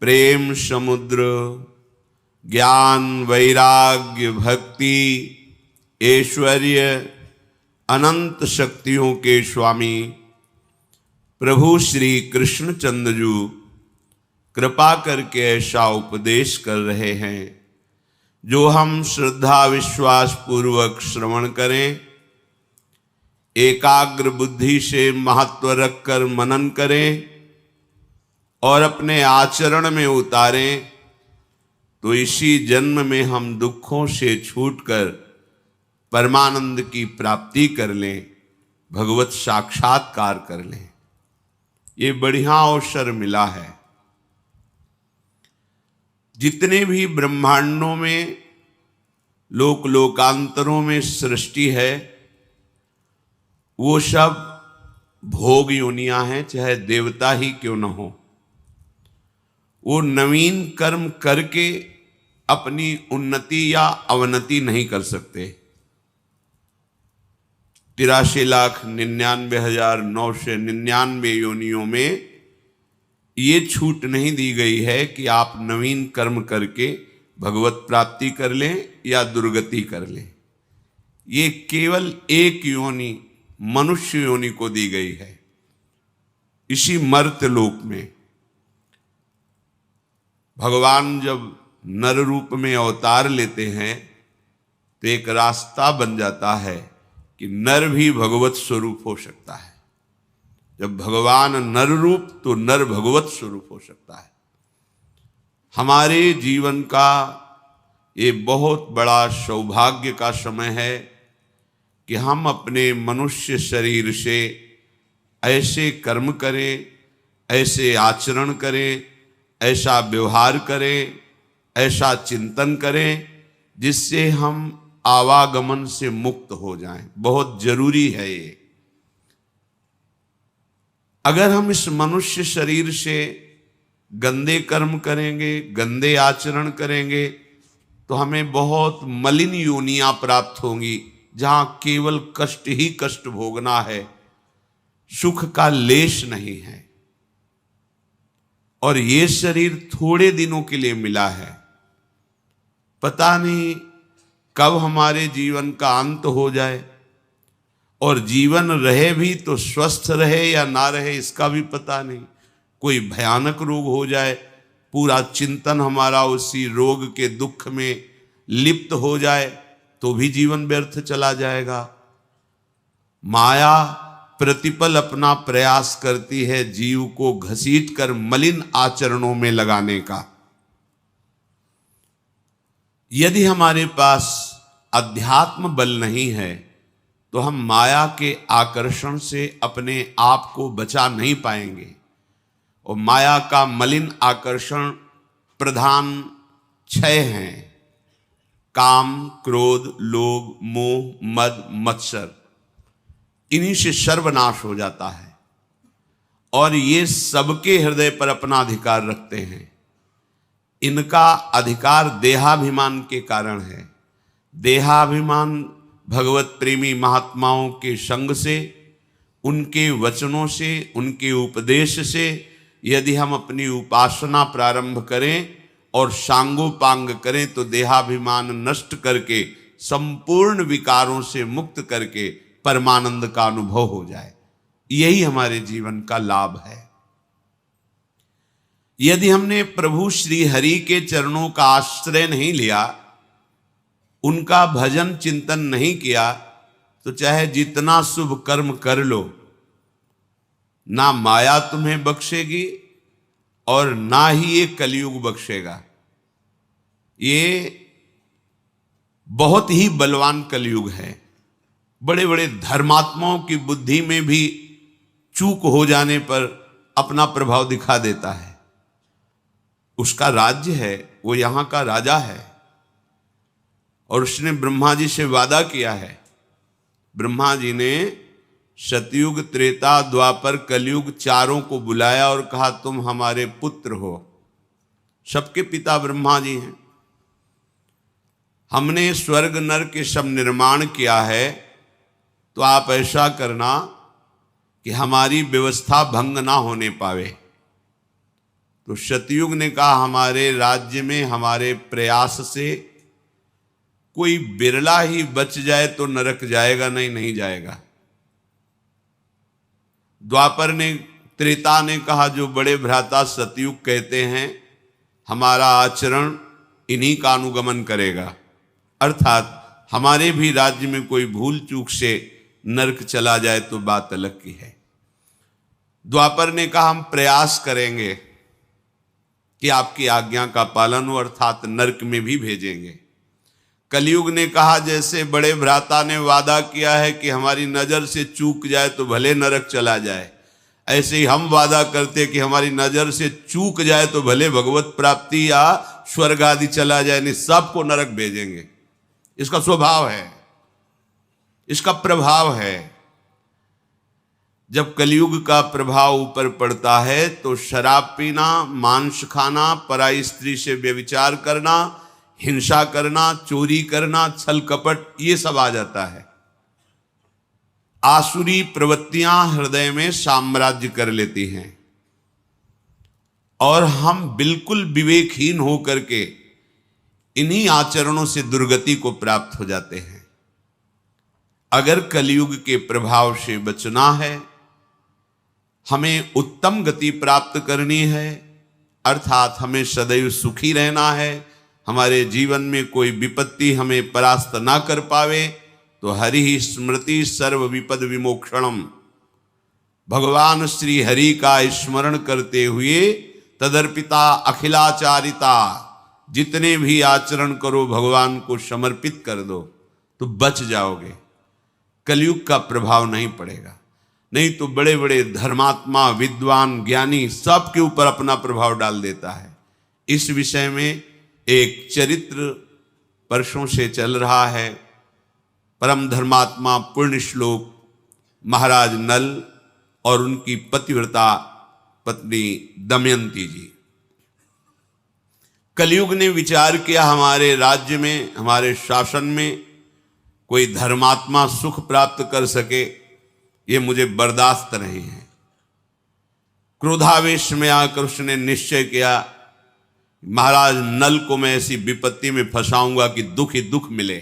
प्रेम समुद्र, ज्ञान वैराग्य भक्ति ऐश्वर्य अनंत शक्तियों के स्वामी प्रभु श्री कृष्णचंद्र जी कृपा करके ऐसा उपदेश कर रहे हैं जो हम श्रद्धा विश्वास पूर्वक श्रवण करें, एकाग्र बुद्धि से महत्व रखकर मनन करें और अपने आचरण में उतारें, तो इसी जन्म में हम दुखों से छूटकर परमानंद की प्राप्ति कर लें, भगवत साक्षात्कार कर लें। ये बढ़िया अवसर मिला है। जितने भी ब्रह्मांडों में लोक लोकांतरों में सृष्टि है, वो सब भोग योनियां हैं, चाहे देवता ही क्यों न हो। वो नवीन कर्म करके अपनी उन्नति या अवनति नहीं कर सकते। 83,99,999 योनियों में ये छूट नहीं दी गई है कि आप नवीन कर्म करके भगवत प्राप्ति कर लें या दुर्गति कर लें। ये केवल एक योनि मनुष्य योनि को दी गई है। इसी मर्त्य लोक में भगवान जब नर रूप में अवतार लेते हैं तो एक रास्ता बन जाता है कि नर भी भगवत स्वरूप हो सकता है। जब भगवान नर रूप तो नर भगवत स्वरूप हो सकता है। हमारे जीवन का ये बहुत बड़ा सौभाग्य का समय है कि हम अपने मनुष्य शरीर से ऐसे कर्म करें, ऐसे आचरण करें, ऐसा व्यवहार करें, ऐसा चिंतन करें जिससे हम आवागमन से मुक्त हो जाएं। बहुत जरूरी है ये। अगर हम इस मनुष्य शरीर से गंदे कर्म करेंगे, गंदे आचरण करेंगे, तो हमें बहुत मलिन योनियां प्राप्त होंगी जहां केवल कष्ट ही कष्ट भोगना है, सुख का लेश नहीं है। और ये शरीर थोड़े दिनों के लिए मिला है। पता नहीं कब हमारे जीवन का अंत हो जाए, और जीवन रहे भी तो स्वस्थ रहे या ना रहे इसका भी पता नहीं। कोई भयानक रोग हो जाए, पूरा चिंतन हमारा उसी रोग के दुख में लिप्त हो जाए तो भी जीवन व्यर्थ चला जाएगा। माया प्रतिपल अपना प्रयास करती है जीव को घसीट कर मलिन आचरणों में लगाने का। यदि हमारे पास अध्यात्म बल नहीं है तो हम माया के आकर्षण से अपने आप को बचा नहीं पाएंगे। और माया का मलिन आकर्षण प्रधान 6 हैं: काम, क्रोध, लोभ, मोह, मद, मत्सर। इन्हीं से सर्वनाश हो जाता है। और ये सबके हृदय पर अपना अधिकार रखते हैं। इनका अधिकार देहाभिमान के कारण है। देहाभिमान भगवत प्रेमी महात्माओं के संग से, उनके वचनों से, उनके उपदेश से यदि हम अपनी उपासना प्रारंभ करें और सांगोपांग करें तो देहाभिमान नष्ट करके संपूर्ण विकारों से मुक्त करके परमानंद का अनुभव हो जाए। यही हमारे जीवन का लाभ है। यदि हमने प्रभु श्री हरि के चरणों का आश्रय नहीं लिया, उनका भजन चिंतन नहीं किया, तो चाहे जितना शुभ कर्म कर लो, ना माया तुम्हें बख्शेगी और ना ही ये कलयुग बख्शेगा। ये बहुत ही बलवान कलयुग है। बड़े बड़े धर्मात्माओं की बुद्धि में भी चूक हो जाने पर अपना प्रभाव दिखा देता है। उसका राज्य है, वो यहां का राजा है। और उसने ब्रह्मा जी से वादा किया है। ब्रह्मा जी ने सतयुग, त्रेता, द्वापर, कलयुग चारों को बुलाया और कहा तुम हमारे पुत्र हो। सबके पिता ब्रह्मा जी हैं। हमने स्वर्ग नरक के सब निर्माण किया है, तो आप ऐसा करना कि हमारी व्यवस्था भंग ना होने पावे। तो सतयुग ने कहा हमारे राज्य में हमारे प्रयास से कोई बिरला ही बच जाए तो नरक जाएगा, नहीं जाएगा। द्वापर ने, त्रेता ने कहा जो बड़े भ्राता सतयुग कहते हैं हमारा आचरण इन्हीं का अनुगमन करेगा, अर्थात हमारे भी राज्य में कोई भूल चूक से नरक चला जाए तो बात अलग की है। द्वापर ने कहा हम प्रयास करेंगे कि आपकी आज्ञा का पालन हो, अर्थात नरक में भी भेजेंगे। कलयुग ने कहा जैसे बड़े भ्राता ने वादा किया है कि हमारी नजर से चूक जाए तो भले नरक चला जाए, ऐसे ही हम वादा करते कि हमारी नजर से चूक जाए तो भले भगवत प्राप्ति या स्वर्ग आदि चला जाए, नहीं सबको नरक भेजेंगे। इसका स्वभाव है, इसका प्रभाव है। जब कलयुग का प्रभाव ऊपर पड़ता है तो शराब पीना, मांस खाना, पराई स्त्री से व्यभिचार करना, हिंसा करना, चोरी करना, छल कपट, ये सब आ जाता है। आसुरी प्रवृत्तियां हृदय में साम्राज्य कर लेती हैं और हम बिल्कुल विवेकहीन होकर के इन्हीं आचरणों से दुर्गति को प्राप्त हो जाते हैं। अगर कलयुग के प्रभाव से बचना है, हमें उत्तम गति प्राप्त करनी है, अर्थात हमें सदैव सुखी रहना है, हमारे जीवन में कोई विपत्ति हमें परास्त ना कर पावे, तो हरि ही स्मृति सर्व विपद विमोक्षणम, भगवान श्री हरि का स्मरण करते हुए तदर्पिता अखिलाचारिता, जितने भी आचरण करो भगवान को समर्पित कर दो तो बच जाओगे, कलयुग का प्रभाव नहीं पड़ेगा। नहीं तो बड़े बड़े धर्मात्मा, विद्वान, ज्ञानी सबके ऊपर अपना प्रभाव डाल देता है। इस विषय में एक चरित्र वर्षों से चल रहा है। परम धर्मात्मा पुण्य श्लोक महाराज नल और उनकी पतिव्रता पत्नी दमयंती जी। कलयुग ने विचार किया हमारे राज्य में, हमारे शासन में कोई धर्मात्मा सुख प्राप्त कर सके, ये मुझे बर्दाश्त नहीं है। क्रोधावेश में आकर उसने निश्चय किया महाराज नल को मैं ऐसी विपत्ति में फंसाऊंगा कि दुख ही दुख मिले।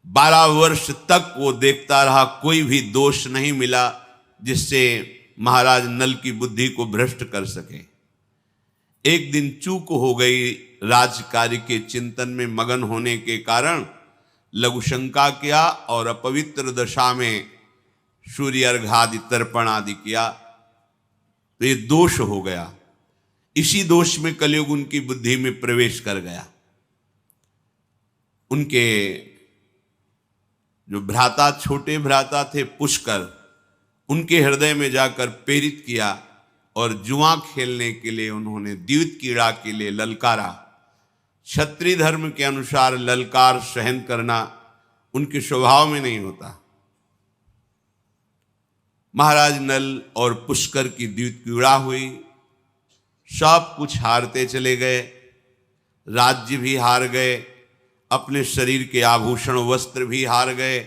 12 वर्ष तक वो देखता रहा, कोई भी दोष नहीं मिला जिससे महाराज नल की बुद्धि को भ्रष्ट कर सके। एक दिन चूक हो गई, राजकार्य के चिंतन में मगन होने के कारण लघु शंका किया और अपवित्र दशा में सूर्य अर्घादि तर्पण आदि किया, तो ये दोष हो गया। इसी दोष में कलयुग उनकी बुद्धि में प्रवेश कर गया। उनके जो भ्राता, छोटे भ्राता थे पुष्कर, उनके हृदय में जाकर प्रेरित किया और जुआ खेलने के लिए उन्होंने द्यूत क्रीड़ा के लिए ललकारा। क्षत्रिय धर्म के अनुसार ललकार सहन करना उनके स्वभाव में नहीं होता। महाराज नल और पुष्कर की द्यूत क्रीड़ा हुई, सब कुछ हारते चले गए, राज्य भी हार गए, अपने शरीर के आभूषण वस्त्र भी हार गए।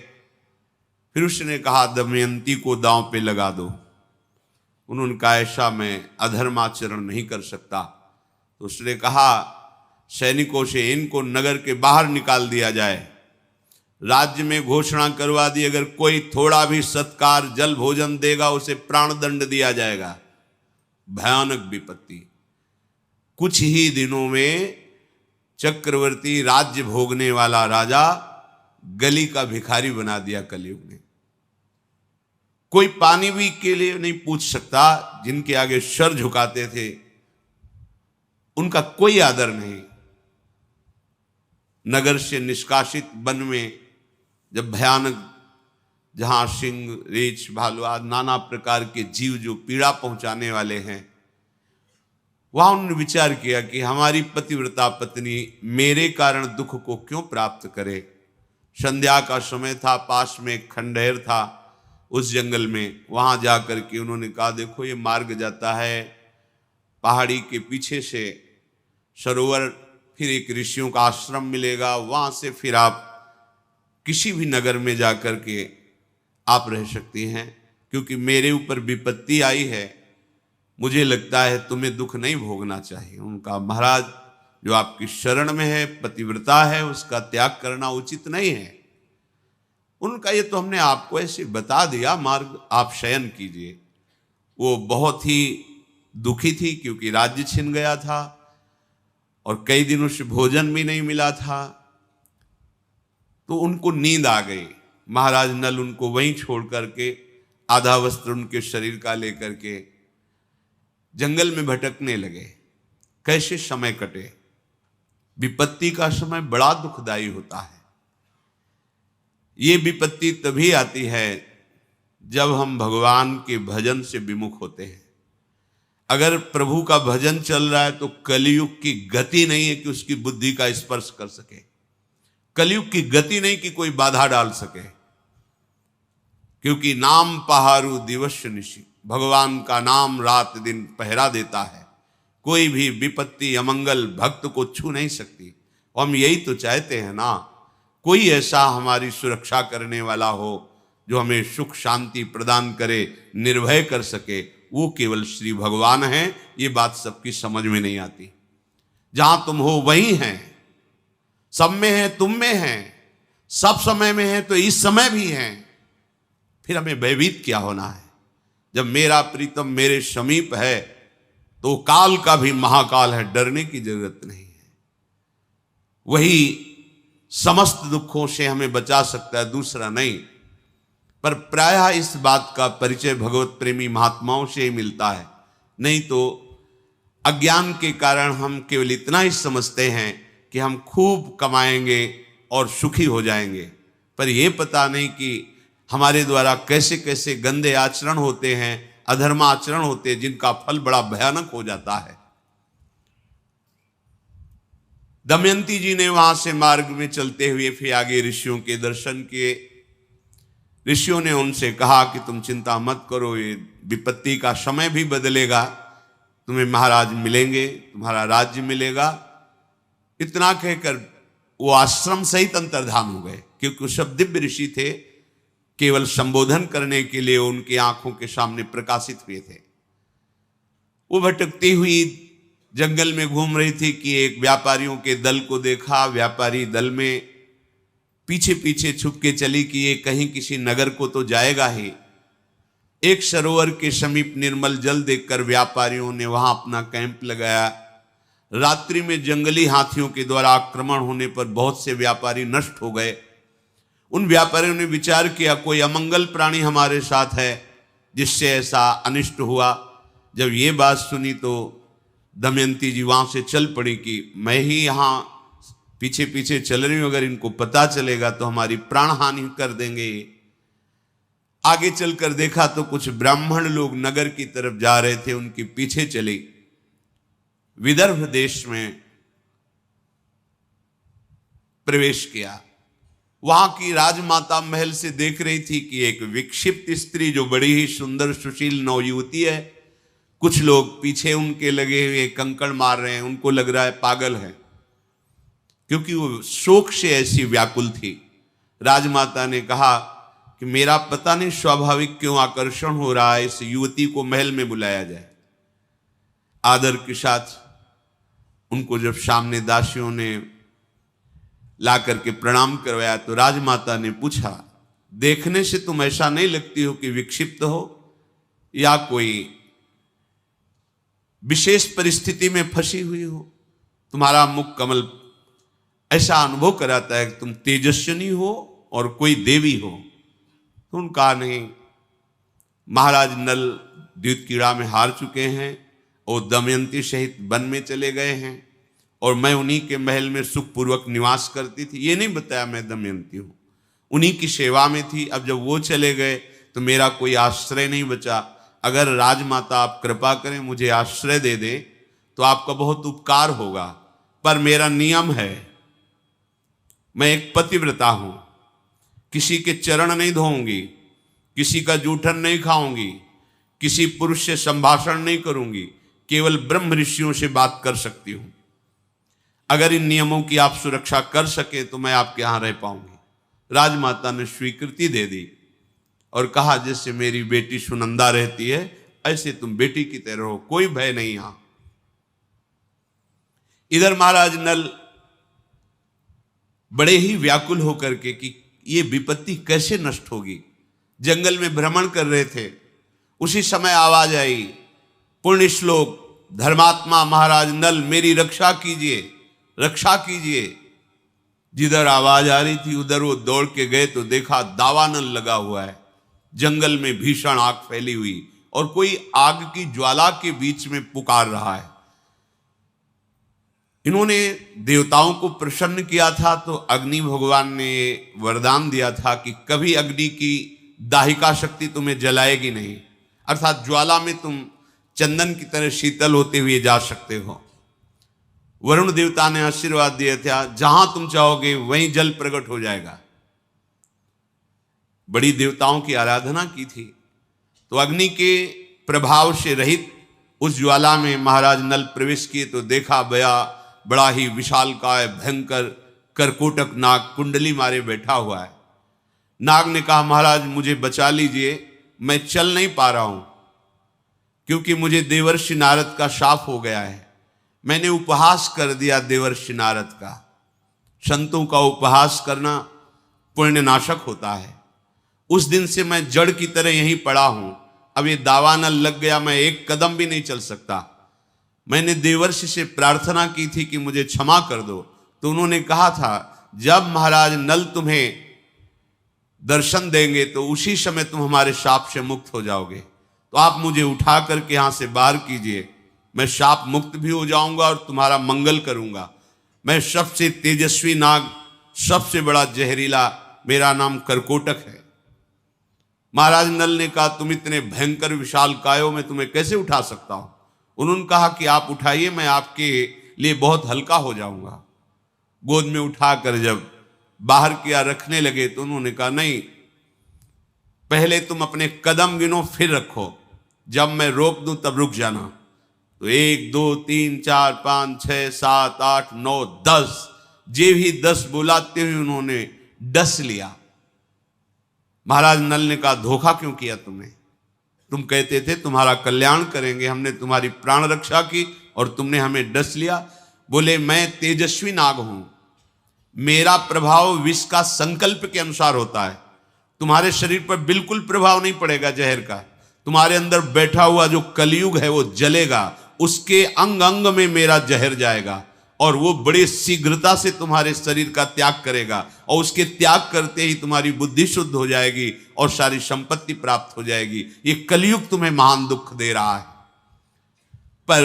फिर उसने कहा दमयंती को दांव पे लगा दो। उन्होंने कहा ऐसा मैं अधर्माचरण नहीं कर सकता। तो उसने कहा सैनिकों से इनको नगर के बाहर निकाल दिया जाए, राज्य में घोषणा करवा दी अगर कोई थोड़ा भी सत्कार जल भोजन देगा उसे प्राण दंड दिया जाएगा। भयानक विपत्ति। कुछ ही दिनों में चक्रवर्ती, राज्य भोगने वाला राजा गली का भिखारी बना दिया कलयुग ने। कोई पानी भी के लिए नहीं पूछ सकता, जिनके आगे सर झुकाते थे उनका कोई आदर नहीं। नगर से निष्कासित वन में जब भयानक, जहां सिंह, रीछ, भालू आदि नाना प्रकार के जीव जो पीड़ा पहुंचाने वाले हैं, वहां उन्होंने विचार किया कि हमारी पतिव्रता पत्नी मेरे कारण दुख को क्यों प्राप्त करे। संध्या का समय था, पास में एक खंडहर था उस जंगल में, वहां जाकर के उन्होंने कहा देखो ये मार्ग जाता है पहाड़ी के पीछे से सरोवर, फिर एक ऋषियों का आश्रम मिलेगा, वहां से फिर आप किसी भी नगर में जाकर के आप रह सकती हैं, क्योंकि मेरे ऊपर विपत्ति आई है मुझे लगता है तुम्हें दुख नहीं भोगना चाहिए। उनका महाराज जो आपकी शरण में है, पतिव्रता है, उसका त्याग करना उचित नहीं है। उनका ये तो हमने आपको ऐसे बता दिया मार्ग, आप शयन कीजिए। वो बहुत ही दुखी थी क्योंकि राज्य छिन गया था और कई दिनों से भोजन भी नहीं मिला था, तो उनको नींद आ गई। महाराज नल उनको वहीं छोड़ करके आधा वस्त्र उनके शरीर का लेकर के जंगल में भटकने लगे। कैसे समय कटे। विपत्ति का समय बड़ा दुखदाई होता है। ये विपत्ति तभी आती है जब हम भगवान के भजन से विमुख होते हैं। अगर प्रभु का भजन चल रहा है तो कलयुग की गति नहीं है कि उसकी बुद्धि का स्पर्श कर सके। कलयुग की गति नहीं कि कोई बाधा डाल सके, क्योंकि नाम पहारू दिवस निशि, भगवान का नाम रात दिन पहरा देता है। कोई भी विपत्ति अमंगल भक्त को छू नहीं सकती। और हम यही तो चाहते हैं ना, कोई ऐसा हमारी सुरक्षा करने वाला हो जो हमें सुख शांति प्रदान करे, निर्भय कर सके। वो केवल श्री भगवान हैं। ये बात सबकी समझ में नहीं आती। जहां तुम हो वहीं हैं, सब में है, तुम में है, सब समय में है तो इस समय भी है। फिर हमें भयभीत क्या होना है। जब मेरा प्रीतम मेरे समीप है तो काल का भी महाकाल है, डरने की जरूरत नहीं है। वही समस्त दुखों से हमें बचा सकता है, दूसरा नहीं। पर प्रायः इस बात का परिचय भगवत प्रेमी महात्माओं से ही मिलता है। नहीं तो अज्ञान के कारण हम केवल इतना ही समझते हैं कि हम खूब कमाएंगे और सुखी हो जाएंगे, पर यह पता नहीं कि हमारे द्वारा कैसे कैसे गंदे आचरण होते हैं, अधर्म आचरण होते हैं, जिनका फल बड़ा भयानक हो जाता है। दमयंती जी ने वहां से मार्ग में चलते हुए फिर आगे ऋषियों के दर्शन किए। ऋषियों ने उनसे कहा कि तुम चिंता मत करो, ये विपत्ति का समय भी बदलेगा, तुम्हें महाराज मिलेंगे, तुम्हारा राज्य मिलेगा। इतना कहकर वो आश्रम सहित अंतर्धान हो गए, क्योंकि वो सब दिव्य ऋषि थे। केवल संबोधन करने के लिए उनकी आंखों के सामने प्रकाशित हुए थे। वो भटकती हुई जंगल में घूम रही थी कि एक व्यापारियों के दल को देखा। व्यापारी दल में पीछे पीछे छुप के चली कि ये कहीं किसी नगर को तो जाएगा ही। एक सरोवर के समीप निर्मल जल देखकर व्यापारियों ने वहां अपना कैंप लगाया। रात्रि में जंगली हाथियों के द्वारा आक्रमण होने पर बहुत से व्यापारी नष्ट हो गए। उन व्यापारियों ने विचार किया कोई अमंगल प्राणी हमारे साथ है जिससे ऐसा अनिष्ट हुआ। जब ये बात सुनी तो दमयंती जी वहां से चल पड़ी कि मैं ही यहाँ पीछे पीछे चल रही हूं, अगर इनको पता चलेगा तो हमारी प्राण हानि कर देंगे। आगे चलकर देखा तो कुछ ब्राह्मण लोग नगर की तरफ जा रहे थे, उनके पीछे चली। विदर्भ देश में प्रवेश किया। वहां की राजमाता महल से देख रही थी कि एक विक्षिप्त स्त्री जो बड़ी ही सुंदर सुशील नवयुवती है, कुछ लोग पीछे उनके लगे हुए कंकड़ मार रहे हैं। उनको लग रहा है पागल है, क्योंकि वो शोक से ऐसी व्याकुल थी। राजमाता ने कहा कि मेरा पता नहीं स्वाभाविक क्यों आकर्षण हो रहा है, इस युवती को महल में बुलाया जाए। आदर के साथ उनको जब सामने दासियों ने ला करके प्रणाम करवाया तो राजमाता ने पूछा, देखने से तुम ऐसा नहीं लगती हो कि विक्षिप्त हो या कोई विशेष परिस्थिति में फंसी हुई हो। तुम्हारा मुख कमल ऐसा अनुभव कराता है कि तुम तेजस्विनी हो और कोई देवी हो। तो उनका नहीं, महाराज नल द्युतक्रीड़ा में हार चुके हैं और दमयंती सहित वन में चले गए हैं और मैं उन्हीं के महल में सुखपूर्वक निवास करती थी। ये नहीं बताया मैं दमयंती हूँ, उन्हीं की सेवा में थी। अब जब वो चले गए तो मेरा कोई आश्रय नहीं बचा। अगर राजमाता आप कृपा करें मुझे आश्रय दे दे तो आपका बहुत उपकार होगा, पर मेरा नियम है, मैं एक पतिव्रता हूं, किसी के चरण नहीं धोऊंगी, किसी का जूठन नहीं खाऊंगी, किसी पुरुष से संभाषण नहीं करूंगी, केवल ब्रह्म ऋषियों से बात कर सकती हूं। अगर इन नियमों की आप सुरक्षा कर सके तो मैं आपके यहां रह पाऊंगी। राजमाता ने स्वीकृति दे दी और कहा जैसे मेरी बेटी सुनंदा रहती है ऐसे तुम बेटी की तरह हो, कोई भय नहीं यहां। इधर महाराज नल बड़े ही व्याकुल होकर के कि ये विपत्ति कैसे नष्ट होगी, जंगल में भ्रमण कर रहे थे। उसी समय आवाज आई, पुण्य श्लोक, धर्मात्मा महाराज नल मेरी रक्षा कीजिए, रक्षा कीजिए। जिधर आवाज आ रही थी उधर वो दौड़ के गए तो देखा दावानल लगा हुआ है, जंगल में भीषण आग फैली हुई और कोई आग की ज्वाला के बीच में पुकार रहा है। इन्होंने देवताओं को प्रसन्न किया था तो अग्नि भगवान ने वरदान दिया था कि कभी अग्नि की दाहिका शक्ति तुम्हें जलाएगी नहीं, अर्थात ज्वाला में तुम चंदन की तरह शीतल होते हुए जा सकते हो। वरुण देवता ने आशीर्वाद दिया था, जहां तुम चाहोगे वहीं जल प्रकट हो जाएगा। बड़ी देवताओं की आराधना की थी तो अग्नि के प्रभाव से रहित उस ज्वाला में महाराज नल प्रवेश किए तो देखा बड़ा ही विशालकाय भयंकर करकोटक नाग कुंडली मारे बैठा हुआ है। नाग ने कहा, महाराज मुझे बचा लीजिए, मैं चल नहीं पा रहा हूं क्योंकि मुझे देवर्षि नारद का शाप हो गया है। मैंने उपहास कर दिया देवर्षि नारद का। संतों का उपहास करना पुण्य नाशक होता है। उस दिन से मैं जड़ की तरह यहीं पड़ा हूं। अब ये दावानल लग गया, मैं एक कदम भी नहीं चल सकता। मैंने देवर्षि से प्रार्थना की थी कि मुझे क्षमा कर दो, तो उन्होंने कहा था जब महाराज नल तुम्हें दर्शन देंगे तो उसी समय तुम हमारे शाप से मुक्त हो जाओगे। तो आप मुझे उठा करके यहां से बाहर कीजिए, मैं शाप मुक्त भी हो जाऊंगा और तुम्हारा मंगल करूंगा। मैं सबसे तेजस्वी नाग, सबसे बड़ा जहरीला, मेरा नाम करकोटक है। महाराज नल ने कहा, तुम इतने भयंकर विशाल कायों में तुम्हें कैसे उठा सकता हूं। उन्होंने कहा कि आप उठाइए, मैं आपके लिए बहुत हल्का हो जाऊंगा। गोद में उठाकर जब बाहर किया रखने लगे तो उन्होंने कहा, नहीं, पहले तुम अपने कदम गिनो फिर रखो, जब मैं रोक दूं तब रुक जाना। तो 1 2 3 4 5 6 7 8 9 10, जे भी 10 बुलाते हुए उन्होंने डस लिया। महाराज नल ने कहा, धोखा क्यों किया तुमने? तुम कहते थे तुम्हारा कल्याण करेंगे, हमने तुम्हारी प्राण रक्षा की और तुमने हमें डस लिया। बोले, मैं तेजस्वी नाग हूं, मेरा प्रभाव विष का संकल्प के अनुसार होता है। तुम्हारे शरीर पर बिल्कुल प्रभाव नहीं पड़ेगा जहर का। तुम्हारे अंदर बैठा हुआ जो कलयुग है वो जलेगा, उसके अंग अंग में मेरा जहर जाएगा और वो बड़े शीघ्रता से तुम्हारे शरीर का त्याग करेगा और उसके त्याग करते ही तुम्हारी बुद्धि शुद्ध हो जाएगी और सारी संपत्ति प्राप्त हो जाएगी। ये कलयुग तुम्हें महान दुख दे रहा है। पर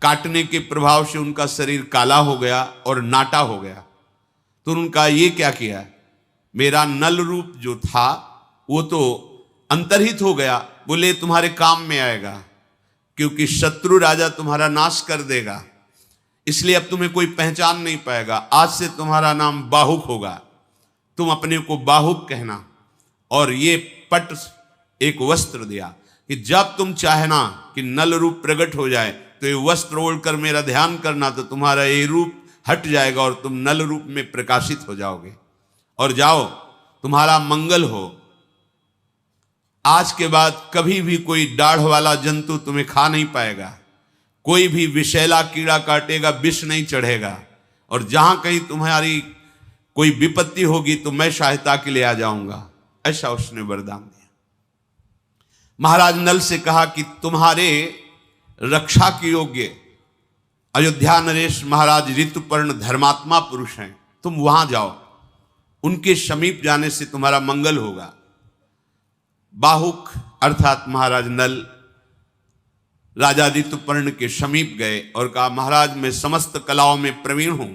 काटने के प्रभाव से उनका शरीर काला हो गया और नाटा हो गया। तो उनका ये क्या किया, मेरा नल रूप जो था वो तो अंतर्हित हो गया। बोले, तुम्हारे काम में आएगा क्योंकि शत्रु राजा तुम्हारा नाश कर देगा, इसलिए अब तुम्हें कोई पहचान नहीं पाएगा। आज से तुम्हारा नाम बाहुक होगा, तुम अपने को बाहुक कहना। और ये पट एक वस्त्र दिया कि जब तुम चाहना कि नल रूप प्रकट हो जाए तो ये वस्त्र ओढ़कर मेरा ध्यान करना, तो तुम्हारा ये रूप हट जाएगा और तुम नल रूप में प्रकाशित हो जाओगे। और जाओ, तुम्हारा मंगल हो। आज के बाद कभी भी कोई दाढ़ वाला जंतु तुम्हें खा नहीं पाएगा, कोई भी विषैला कीड़ा काटेगा, विष नहीं चढ़ेगा, और जहां कहीं तुम्हारी कोई विपत्ति होगी तो मैं सहायता के लिए आ जाऊंगा। ऐसा उसने वरदान दिया। महाराज नल से कहा कि तुम्हारे रक्षा के योग्य अयोध्या नरेश महाराज ऋतुपर्ण धर्मात्मा पुरुष हैं, तुम वहां जाओ, उनके समीप जाने से तुम्हारा मंगल होगा। बाहुक अर्थात महाराज नल राजा ऋतुपर्ण के समीप गए और कहा, महाराज मैं समस्त कलाओं में प्रवीण हूं,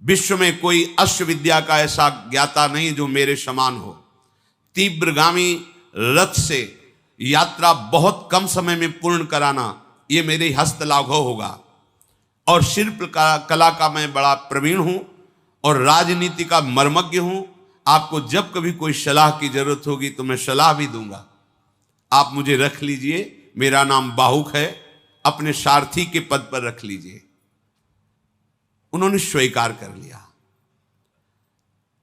विश्व में कोई अश्व विद्या का ऐसा ज्ञाता नहीं जो मेरे समान हो। तीव्रगामी रथ से यात्रा बहुत कम समय में पूर्ण कराना ये मेरे हस्त लाघव होगा। और शिल्प कला का मैं बड़ा प्रवीण हूं और राजनीति का मर्मज्ञ हूं। आपको जब कभी कोई सलाह की जरूरत होगी तो मैं सलाह भी दूंगा। आप मुझे रख लीजिए, मेरा नाम बाहुक है, अपने सारथी के पद पर रख लीजिए। उन्होंने स्वीकार कर लिया।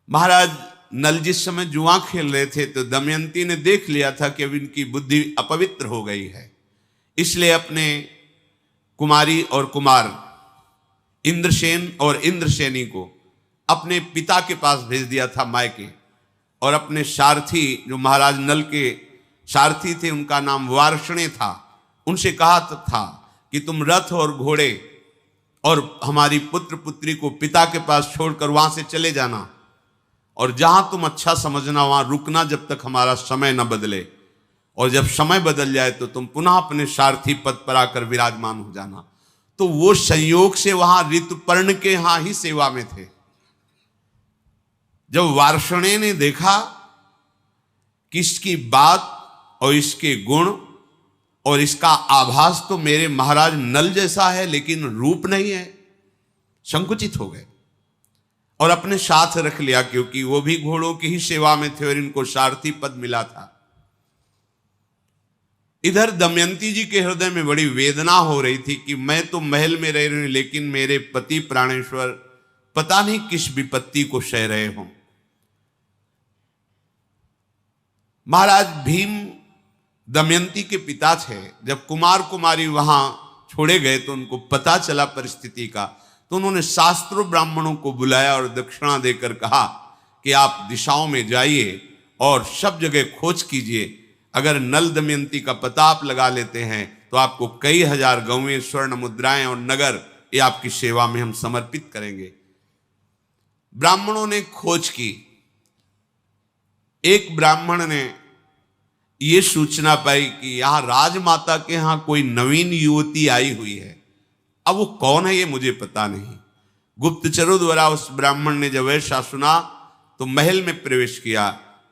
महाराज नल जिस समय जुआ खेल रहे थे तो दमयंती ने देख लिया था कि अब इनकी बुद्धि अपवित्र हो गई है, इसलिए अपने कुमारी और कुमार इंद्रसेन और इंद्रसेनी को अपने पिता के पास भेज दिया था मायके, और अपने सारथी जो महाराज नल के सारथी थे उनका नाम वार्ष्णेय था, उनसे कहा था कि तुम रथ और घोड़े और हमारी पुत्र पुत्री को पिता के पास छोड़कर वहां से चले जाना, और जहां तुम अच्छा समझना वहां रुकना जब तक हमारा समय न बदले, और जब समय बदल जाए तो तुम पुनः अपने सारथी पद पर आकर विराजमान हो जाना। तो वो संयोग से वहां ऋतुपर्ण के यहां ही सेवा में थे। जब वार्ष्णेय ने देखा कि इसकी बात और इसके गुण और इसका आभास तो मेरे महाराज नल जैसा है लेकिन रूप नहीं है, संकुचित हो गए और अपने साथ रख लिया, क्योंकि वो भी घोड़ों की ही सेवा में थे और इनको सारथी पद मिला था। इधर दमयंती जी के हृदय में बड़ी वेदना हो रही थी कि मैं तो महल में रह रही हूं लेकिन मेरे पति प्राणेश्वर पता नहीं किस विपत्ति को सह रहे हों। महाराज भीम दमयंती के पिता थे। जब कुमार कुमारी वहां छोड़े गए तो उनको पता चला परिस्थिति का, तो उन्होंने शास्त्रों ब्राह्मणों को बुलाया और दक्षिणा देकर कहा कि आप दिशाओं में जाइए और सब जगह खोज कीजिए, अगर नल दमयंती का पता आप लगा लेते हैं तो आपको कई हजार गौवें, स्वर्ण मुद्राएं और नगर ये आपकी सेवा में हम समर्पित करेंगे। ब्राह्मणों ने खोज की। एक ब्राह्मण ने ये सूचना पाई कि यहां राजमाता के यहां कोई नवीन युवती आई हुई है। अब वो कौन है ये मुझे पता नहीं। गुप्तचरों द्वारा उस ब्राह्मण ने जब ऐसा सुना तो महल में प्रवेश किया।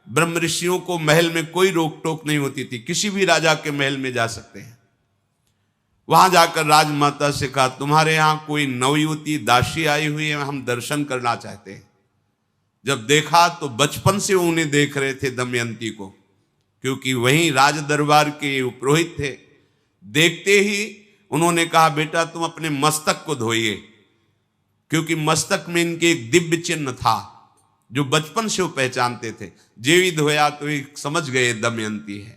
ब्रह्म ऋषियों को महल में कोई रोक टोक नहीं होती थी, किसी भी राजा के महल में जा सकते हैं। वहां जाकर राजमाता से कहा तुम्हारे यहां कोई नवयुवती दासी आई हुई है, हम दर्शन करना चाहते हैं। जब देखा तो बचपन से उन्हें देख रहे थे दमयंती को, क्योंकि वहीं राज दरबार के पुरोहित थे। देखते ही उन्होंने कहा बेटा तुम अपने मस्तक को धोइए, क्योंकि मस्तक में इनके एक दिव्य चिन्ह था जो बचपन से वो पहचानते थे। जेवी धोया तो ये समझ गए दमयंती है।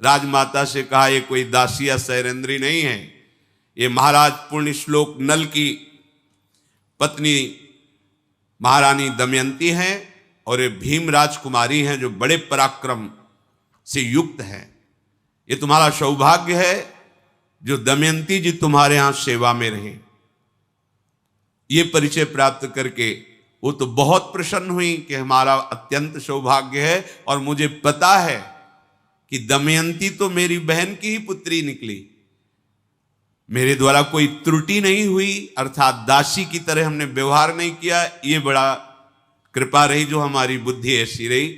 राजमाता से कहा ये कोई दासी या शैरेंद्री नहीं है, ये महाराज पुण्य श्लोक नल की पत्नी महारानी दमयंती है और ये भीम राजकुमारी हैं जो बड़े पराक्रम से युक्त है। ये तुम्हारा सौभाग्य है जो दमयंती जी तुम्हारे यहां सेवा में रहे। ये परिचय प्राप्त करके वो तो बहुत प्रसन्न हुई कि हमारा अत्यंत सौभाग्य है और मुझे पता है कि दमयंती तो मेरी बहन की ही पुत्री निकली, मेरे द्वारा कोई त्रुटि नहीं हुई, अर्थात दासी की तरह हमने व्यवहार नहीं किया। ये बड़ा कृपा रही जो हमारी बुद्धि ऐसी रही।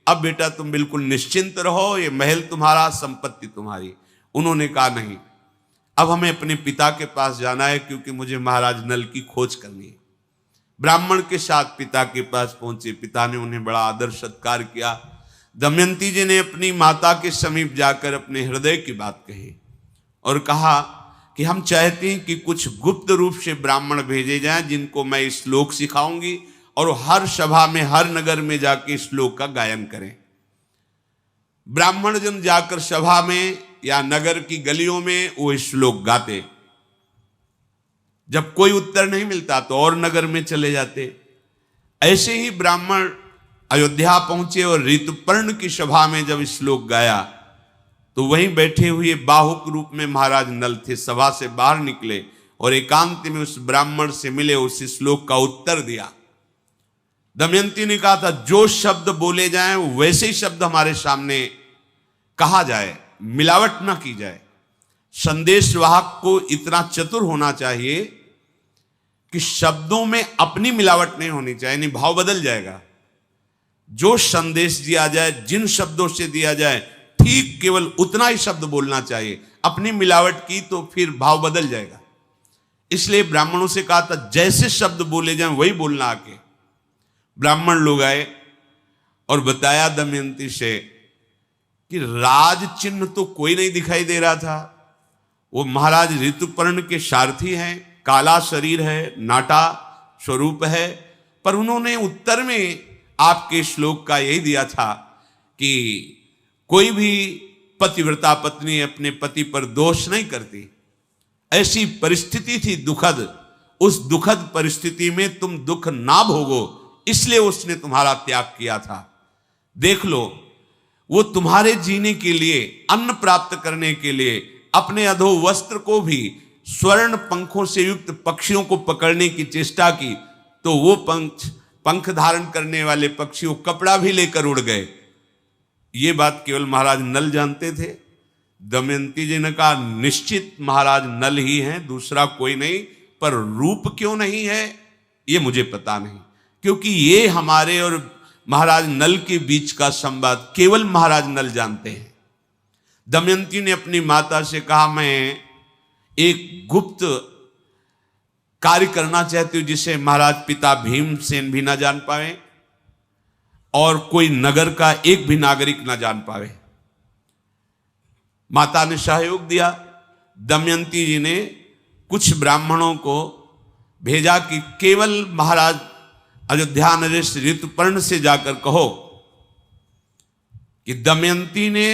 अब बेटा तुम बिल्कुल निश्चिंत रहो, ये महल तुम्हारा, संपत्ति तुम्हारी। उन्होंने कहा नहीं, अब हमें अपने पिता के पास जाना है क्योंकि मुझे महाराज नल की खोज करनी है। ब्राह्मण के साथ पिता के पास पहुंचे। पिता ने उन्हें बड़ा आदर सत्कार किया। दमयंती जी ने अपनी माता के समीप जाकर अपने हृदय की बात कही और कहा कि हम चाहते हैं कि कुछ गुप्त रूप से ब्राह्मण भेजे जाएं जिनको मैं श्लोक सिखाऊंगी और हर सभा में, हर नगर में जाके श्लोक का गायन करें। ब्राह्मण जन जाकर सभा में या नगर की गलियों में वो श्लोक गाते। जब कोई उत्तर नहीं मिलता तो और नगर में चले जाते। ऐसे ही ब्राह्मण अयोध्या पहुंचे और ऋतुपर्ण की सभा में जब श्लोक गाया तो वहीं बैठे हुए बाहुक रूप में महाराज नल थे। सभा से बाहर निकले और एकांत में उस ब्राह्मण से मिले, उस श्लोक का उत्तर दिया। दमयंती ने कहा था जो शब्द बोले जाएं वैसे ही शब्द हमारे सामने कहा जाए, मिलावट ना की जाए। संदेश वाहक को इतना चतुर होना चाहिए कि शब्दों में अपनी मिलावट नहीं होनी चाहिए, नहीं भाव बदल जाएगा। जो संदेश दिया जाए, जिन शब्दों से दिया जाए, ठीक केवल उतना ही शब्द बोलना चाहिए। अपनी मिलावट की तो फिर भाव बदल जाएगा। इसलिए ब्राह्मणों से कहा था जैसे शब्द बोले जाएं वही बोलना आके। ब्राह्मण लोग आए और बताया दमयंती से कि राज चिन्ह तो कोई नहीं दिखाई दे रहा था। वो महाराज ऋतुपर्ण के सारथी हैं, काला शरीर है, नाटा स्वरूप है, पर उन्होंने उत्तर में आपके श्लोक का यही दिया था कि कोई भी पतिव्रता पत्नी अपने पति पर दोष नहीं करती। ऐसी परिस्थिति थी दुखद, उस दुखद परिस्थिति में तुम दुख ना भोगो, इसलिए उसने तुम्हारा त्याग किया था। देख लो, वो तुम्हारे जीने के लिए, अन्न प्राप्त करने के लिए अपने अधो वस्त्र को भी स्वर्ण पंखों से युक्त पक्षियों को पकड़ने की चेष्टा की, तो वो पंख धारण करने वाले पक्षी वो कपड़ा भी लेकर उड़ गए। ये बात केवल महाराज नल जानते थे। दमयंती जी ने कहा, निश्चित महाराज नल ही हैं, दूसरा कोई नहीं, पर रूप क्यों नहीं है ये मुझे पता नहीं, क्योंकि ये हमारे और महाराज नल के बीच का संवाद केवल महाराज नल जानते हैं। दमयंती ने अपनी माता से कहा, मैं एक गुप्त कार्य करना चाहती हूं जिसे महाराज पिता भीमसेन भी ना जान पाए और कोई नगर का एक भी नागरिक ना जान पाए। माता ने सहयोग दिया। दमयंती जी ने कुछ ब्राह्मणों को भेजा कि केवल महाराज अयोध्या नरेश ऋतुपर्ण से जाकर कहो कि दमयंती ने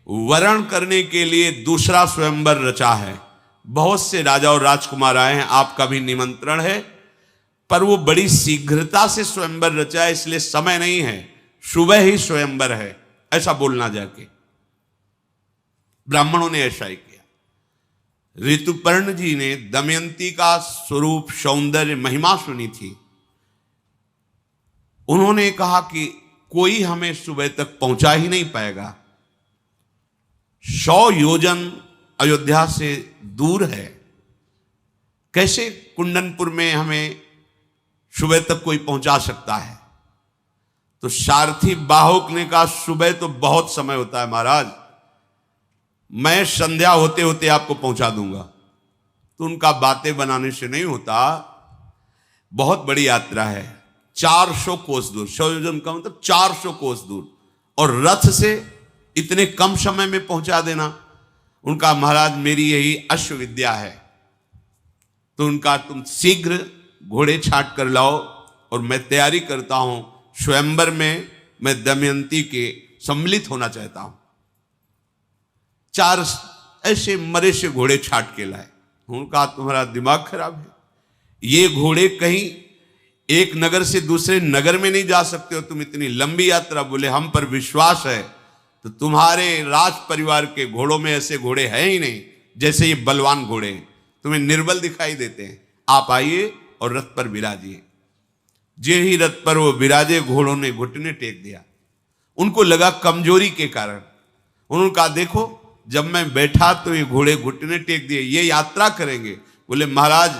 वरण करने के लिए दूसरा स्वयंवर रचा है। बहुत से राजा और राजकुमार आए हैं, आपका भी निमंत्रण है, पर वो बड़ी शीघ्रता से स्वयंवर रचा है, इसलिए समय नहीं है, सुबह ही स्वयंवर है, ऐसा बोलना जाके। ब्राह्मणों ने ऐसा ही किया। ऋतुपर्ण जी ने दमयंती का स्वरूप, सौंदर्य, महिमा सुनी थी। उन्होंने कहा कि कोई हमें सुबह तक पहुंचा ही नहीं पाएगा, 100 योजन अयोध्या से दूर है, कैसे कुंडनपुर में हमें सुबह तक कोई पहुंचा सकता है। तो सारथी बाहुक ने कहा, सुबह तो बहुत समय होता है महाराज, मैं संध्या होते होते आपको पहुंचा दूंगा। तो उनका बातें बनाने से नहीं होता, बहुत बड़ी यात्रा है, 400 कोस दूर, 100 योजन का मतलब 400 कोस दूर, और रथ से इतने कम समय में पहुंचा देना। उनका महाराज मेरी यही अश्व विद्या है, तो उनका तुम शीघ्र घोड़े छांट कर लाओ और मैं तैयारी करता हूं, स्वयंवर में मैं दमयंती के सम्मिलित होना चाहता हूं। 4 ऐसे मरे से घोड़े छाट के लाए। उनका तुम्हारा दिमाग खराब है, ये घोड़े कहीं एक नगर से दूसरे नगर में नहीं जा सकते हो, तुम इतनी लंबी यात्रा। बोले, हम पर विश्वास है, तो तुम्हारे राज परिवार के घोड़ों में ऐसे घोड़े हैं ही नहीं, जैसे ये बलवान घोड़े हैं, तुम्हें निर्बल दिखाई देते हैं। आप आइए और रथ पर विराजिए। जे ही रथ पर वो विराजे, घोड़ों ने घुटने टेक दिया। उनको लगा कमजोरी के कारण। उन्होंने कहा, देखो जब मैं बैठा तो ये घोड़े घुटने टेक दिए, ये यात्रा करेंगे। बोले, महाराज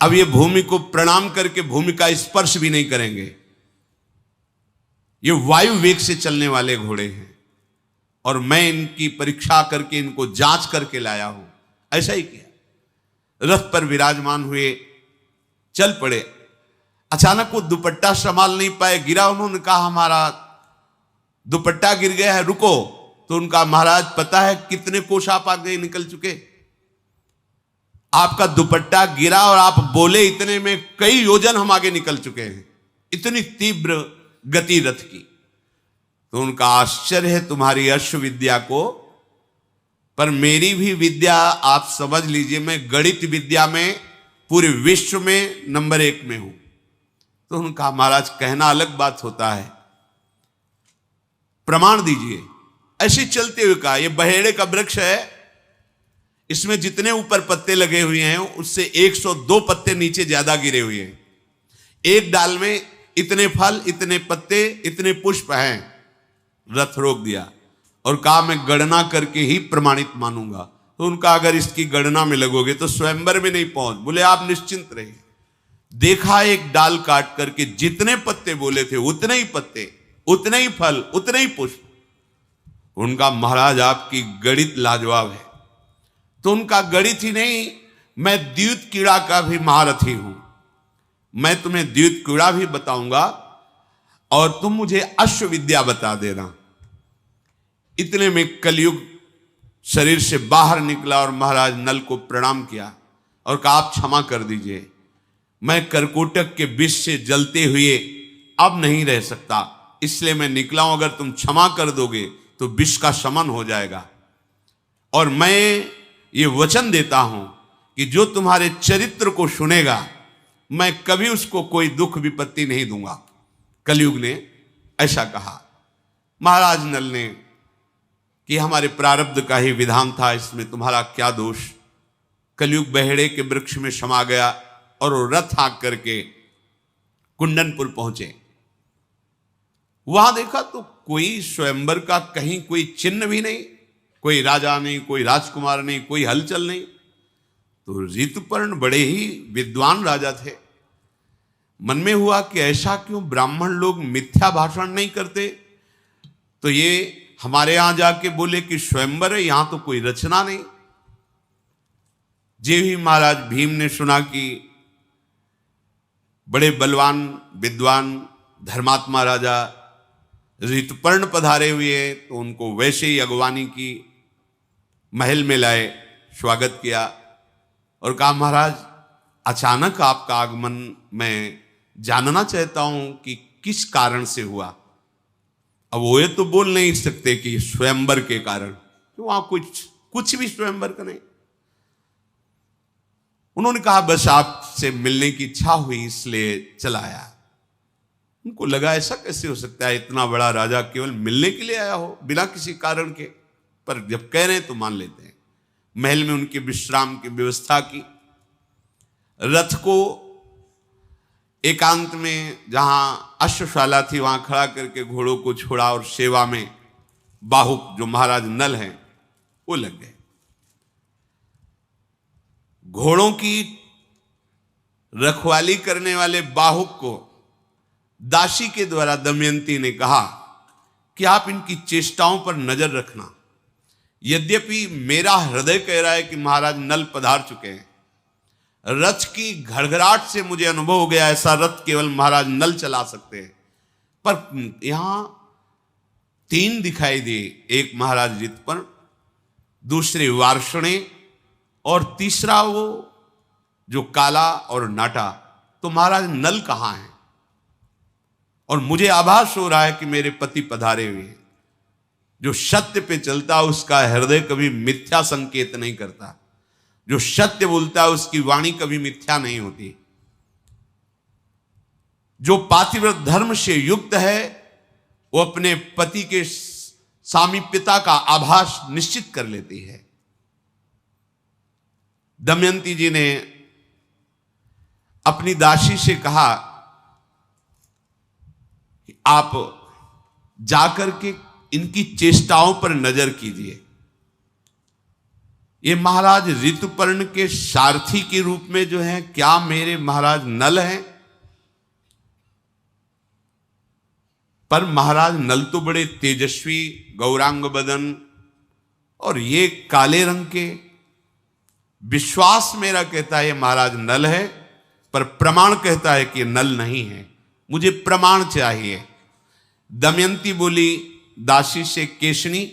अब ये भूमि को प्रणाम करके भूमि का स्पर्श भी नहीं करेंगे, ये वायु वेग से चलने वाले घोड़े हैं और मैं इनकी परीक्षा करके इनको जांच करके लाया हूं। ऐसा ही किया, रथ पर विराजमान हुए, चल पड़े। अचानक वो दुपट्टा संभाल नहीं पाए, गिरा। उन्होंने कहा, हमारा दुपट्टा गिर गया है, रुको। तो उनका, महाराज पता है कितने कोस आप आगे निकल चुके? आपका दुपट्टा गिरा और आप बोले इतने में कई योजन हम आगे निकल चुके हैं, इतनी तीव्र गति रथ की। तो उनका आश्चर्य है तुम्हारी अश्व विद्या को, पर मेरी भी विद्या आप समझ लीजिए, मैं गणित विद्या में पूरे विश्व में नंबर 1 में हूं। तो उनका, महाराज कहना अलग बात होता है, प्रमाण दीजिए। ऐसे चलते हुए कहा, यह बहेड़े का वृक्ष है, इसमें जितने ऊपर पत्ते लगे हुए हैं उससे 102 पत्ते नीचे ज्यादा गिरे हुए हैं। एक डाल में इतने फल, इतने पत्ते, इतने पुष्प हैं। रथ रोक दिया और कहा, मैं गणना करके ही प्रमाणित मानूंगा। तो उनका, अगर इसकी गणना में लगोगे तो स्वयंवर में नहीं पहुंच। बोले, आप निश्चिंत रहिए। देखा, एक डाल काट करके जितने पत्ते बोले थे उतने ही पत्ते, उतने ही फल, उतने ही पुष्प। उनका, महाराज आपकी गणित लाजवाब है। तो उनका, गणित ही नहीं, मैं द्यूत कीड़ा का भी महारथी हूं, मैं तुम्हें द्यूत कीड़ा भी बताऊंगा और तुम मुझे अश्व विद्या बता देना। इतने में कलयुग शरीर से बाहर निकला और महाराज नल को प्रणाम किया और कहा, आप क्षमा कर दीजिए, मैं कर्कोटक के विष से जलते हुए अब नहीं रह सकता, इसलिए मैं निकला हूं, अगर तुम क्षमा कर दोगे तो विष का शमन हो जाएगा। और मैं ये वचन देता हूं कि जो तुम्हारे चरित्र को सुनेगा मैं कभी उसको कोई दुख विपत्ति नहीं दूंगा। कलयुग ने ऐसा कहा। महाराज नल ने कि हमारे प्रारब्ध का ही विधान था, इसमें तुम्हारा क्या दोष। कलयुग बहेड़े के वृक्ष में समा गया और वो रथ हाँक करके कुंडनपुर पहुंचे। वहां देखा तो कोई स्वयंवर का कहीं कोई चिन्ह भी नहीं, कोई राजा नहीं, कोई राजकुमार नहीं, कोई हलचल नहीं। तो ऋतुपर्ण बड़े ही विद्वान राजा थे। मन में हुआ कि ऐसा क्यों ब्राह्मण लोग मिथ्या भाषण नहीं करते। तो ये हमारे यहां जाके बोले कि स्वयंवर है, यहां तो कोई रचना नहीं। जे ही महाराज भीम ने सुना कि बड़े बलवान विद्वान धर्मात्मा राजा ऋतुपर्ण पधारे हुए, तो उनको वैसे ही अगवानी की, महल में लाए, स्वागत किया और कहा महाराज अचानक आपका आगमन मैं जानना चाहता हूं कि किस कारण से हुआ। अब वो ये तो बोल नहीं सकते कि स्वयंवर के कारण, क्यों वहां कुछ भी स्वयंवर का नहीं। उन्होंने कहा बस आपसे मिलने की इच्छा हुई इसलिए चला आया। उनको लगा ऐसा कैसे हो सकता है, इतना बड़ा राजा केवल मिलने के लिए आया हो बिना किसी कारण के। पर जब कह रहे हैं तो मान लेते हैं। महल में उनके विश्राम की व्यवस्था की। रथ को एकांत में जहां अश्वशाला थी वहां खड़ा करके घोड़ों को छोड़ा और सेवा में बाहुक जो महाराज नल हैं वो लग गए। घोड़ों की रखवाली करने वाले बाहुक को दासी के द्वारा दमयंती ने कहा कि आप इनकी चेष्टाओं पर नजर रखना। यद्यपि मेरा हृदय कह रहा है कि महाराज नल पधार चुके हैं, रथ की घड़घड़ाहट से मुझे अनुभव हो गया ऐसा रथ केवल महाराज नल चला सकते हैं। पर यहां 3 दिखाई दिए, एक महाराज ऋतुपर्ण, दूसरे वार्ष्णे और तीसरा वो जो काला और नाटा। तो महाराज नल कहां हैं? और मुझे आभास हो रहा है कि मेरे पति पधारे हुए हैं। जो सत्य पे चलता है उसका हृदय कभी मिथ्या संकेत नहीं करता। जो सत्य बोलता है उसकी वाणी कभी मिथ्या नहीं होती। जो पातिव्रत धर्म से युक्त है वो अपने पति के सामीप्यता का आभास निश्चित कर लेती है। दमयंती जी ने अपनी दासी से कहा कि आप जाकर के इनकी चेष्टाओं पर नजर कीजिए। ये महाराज ऋतुपर्ण के सारथी के रूप में जो है, क्या मेरे महाराज नल हैं? पर महाराज नल तो बड़े तेजस्वी गौरांग बदन और ये काले रंग के। विश्वास मेरा कहता है ये महाराज नल है, पर प्रमाण कहता है कि ये नल नहीं है। मुझे प्रमाण चाहिए। दमयंती बोली दासी से, केशनी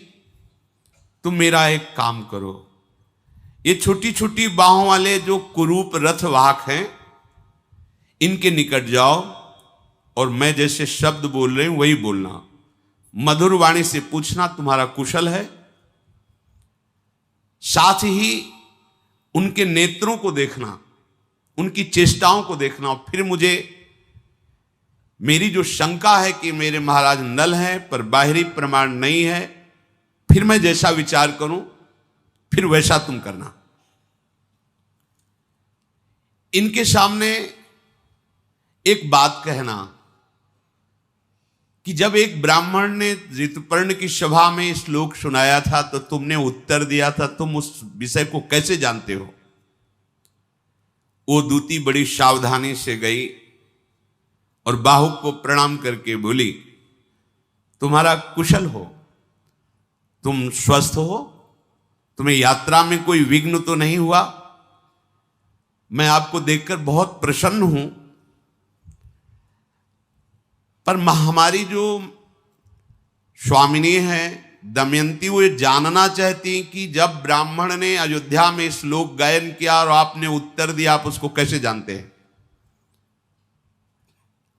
तुम मेरा एक काम करो, ये छोटी छोटी बाहों वाले जो कुरूप रथवाहक हैं इनके निकट जाओ और मैं जैसे शब्द बोल रही हूं वही बोलना। मधुर वाणी से पूछना तुम्हारा कुशल है। साथ ही उनके नेत्रों को देखना, उनकी चेष्टाओं को देखना। और फिर मुझे मेरी जो शंका है कि मेरे महाराज नल हैं पर बाहरी प्रमाण नहीं है, फिर मैं जैसा विचार करूं फिर वैसा तुम करना। इनके सामने एक बात कहना कि जब एक ब्राह्मण ने ऋतुपर्ण की सभा में श्लोक सुनाया था तो तुमने उत्तर दिया था, तुम उस विषय को कैसे जानते हो? वो दूती बड़ी सावधानी से गई और बाहुक को प्रणाम करके बोली, तुम्हारा कुशल हो, तुम स्वस्थ हो, तुम्हें यात्रा में कोई विघ्न तो नहीं हुआ? मैं आपको देखकर बहुत प्रसन्न हूं, पर हमारी जो स्वामिनी है दमयंती वो ये जानना चाहती कि जब ब्राह्मण ने अयोध्या में श्लोक गायन किया और आपने उत्तर दिया, आप उसको कैसे जानते हैं?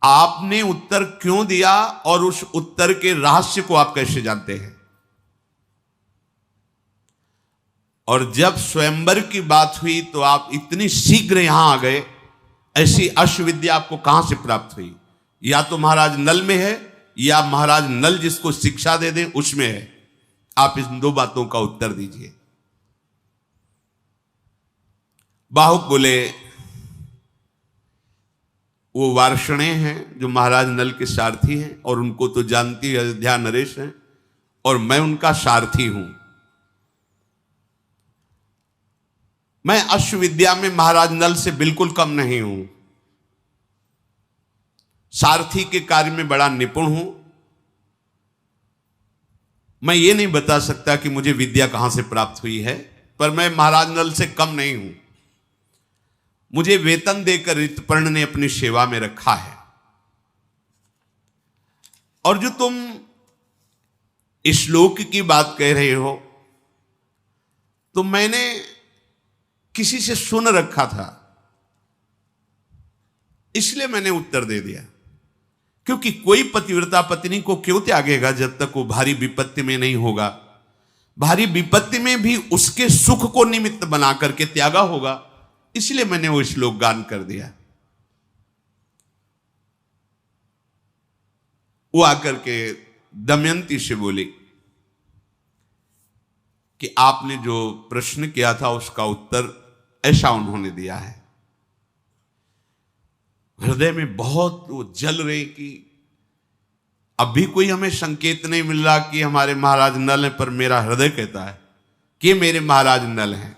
आपने उत्तर क्यों दिया और उस उत्तर के रहस्य को आप कैसे जानते हैं? और जब स्वयंवर की बात हुई तो आप इतनी शीघ्र यहां आ गए, ऐसी अश्वविद्या आपको कहां से प्राप्त हुई? या तो महाराज नल में है, या महाराज नल जिसको शिक्षा दे दें उसमें है। आप इन दो बातों का उत्तर दीजिए। बाहुक बोले, वो वार्षणेय हैं जो महाराज नल के सारथी हैं, और उनको तो जानती अयोध्या नरेश हैं, और मैं उनका सारथी हूं। मैं अश्वविद्या में महाराज नल से बिल्कुल कम नहीं हूं। सारथी के कार्य में बड़ा निपुण हूं। मैं ये नहीं बता सकता कि मुझे विद्या कहां से प्राप्त हुई है, पर मैं महाराज नल से कम नहीं हूं। मुझे वेतन देकर ऋतुपर्ण ने अपनी सेवा में रखा है। और जो तुम श्लोक की बात कह रहे हो, तो मैंने किसी से सुन रखा था, इसलिए मैंने उत्तर दे दिया। क्योंकि कोई पतिव्रता पत्नी को क्यों त्यागेगा जब तक वो भारी विपत्ति में नहीं होगा। भारी विपत्ति में भी उसके सुख को निमित्त बना करके त्यागा होगा, इसलिए मैंने वो श्लोक गान कर दिया। वो आकर के दमयंती से बोली कि आपने जो प्रश्न किया था उसका उत्तर ऐसा उन्होंने दिया है। हृदय में बहुत वो जल रही कि अभी कोई हमें संकेत नहीं मिल रहा कि हमारे महाराज नल हैं, पर मेरा हृदय कहता है कि मेरे महाराज नल हैं।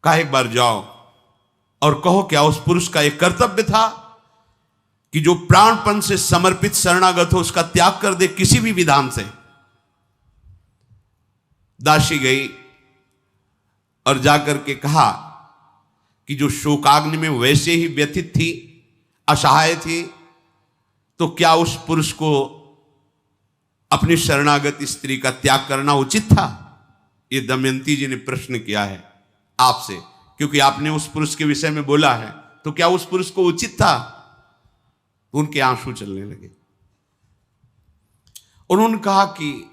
कहा एक बार जाओ और कहो क्या उस पुरुष का एक कर्तव्य था कि जो प्राणपण से समर्पित शरणागत हो उसका त्याग कर दे किसी भी विधान से। दासी गई और जाकर के कहा कि जो शोकाग्नि में वैसे ही व्यथित थी, असहाय थी, तो क्या उस पुरुष को अपनी शरणागत स्त्री का त्याग करना उचित था? ये दमयंती जी ने प्रश्न किया है आपसे, क्योंकि आपने उस पुरुष के विषय में बोला है, तो क्या उस पुरुष को उचित था? उनके आंसू चलने लगे। उन्होंने कहा कि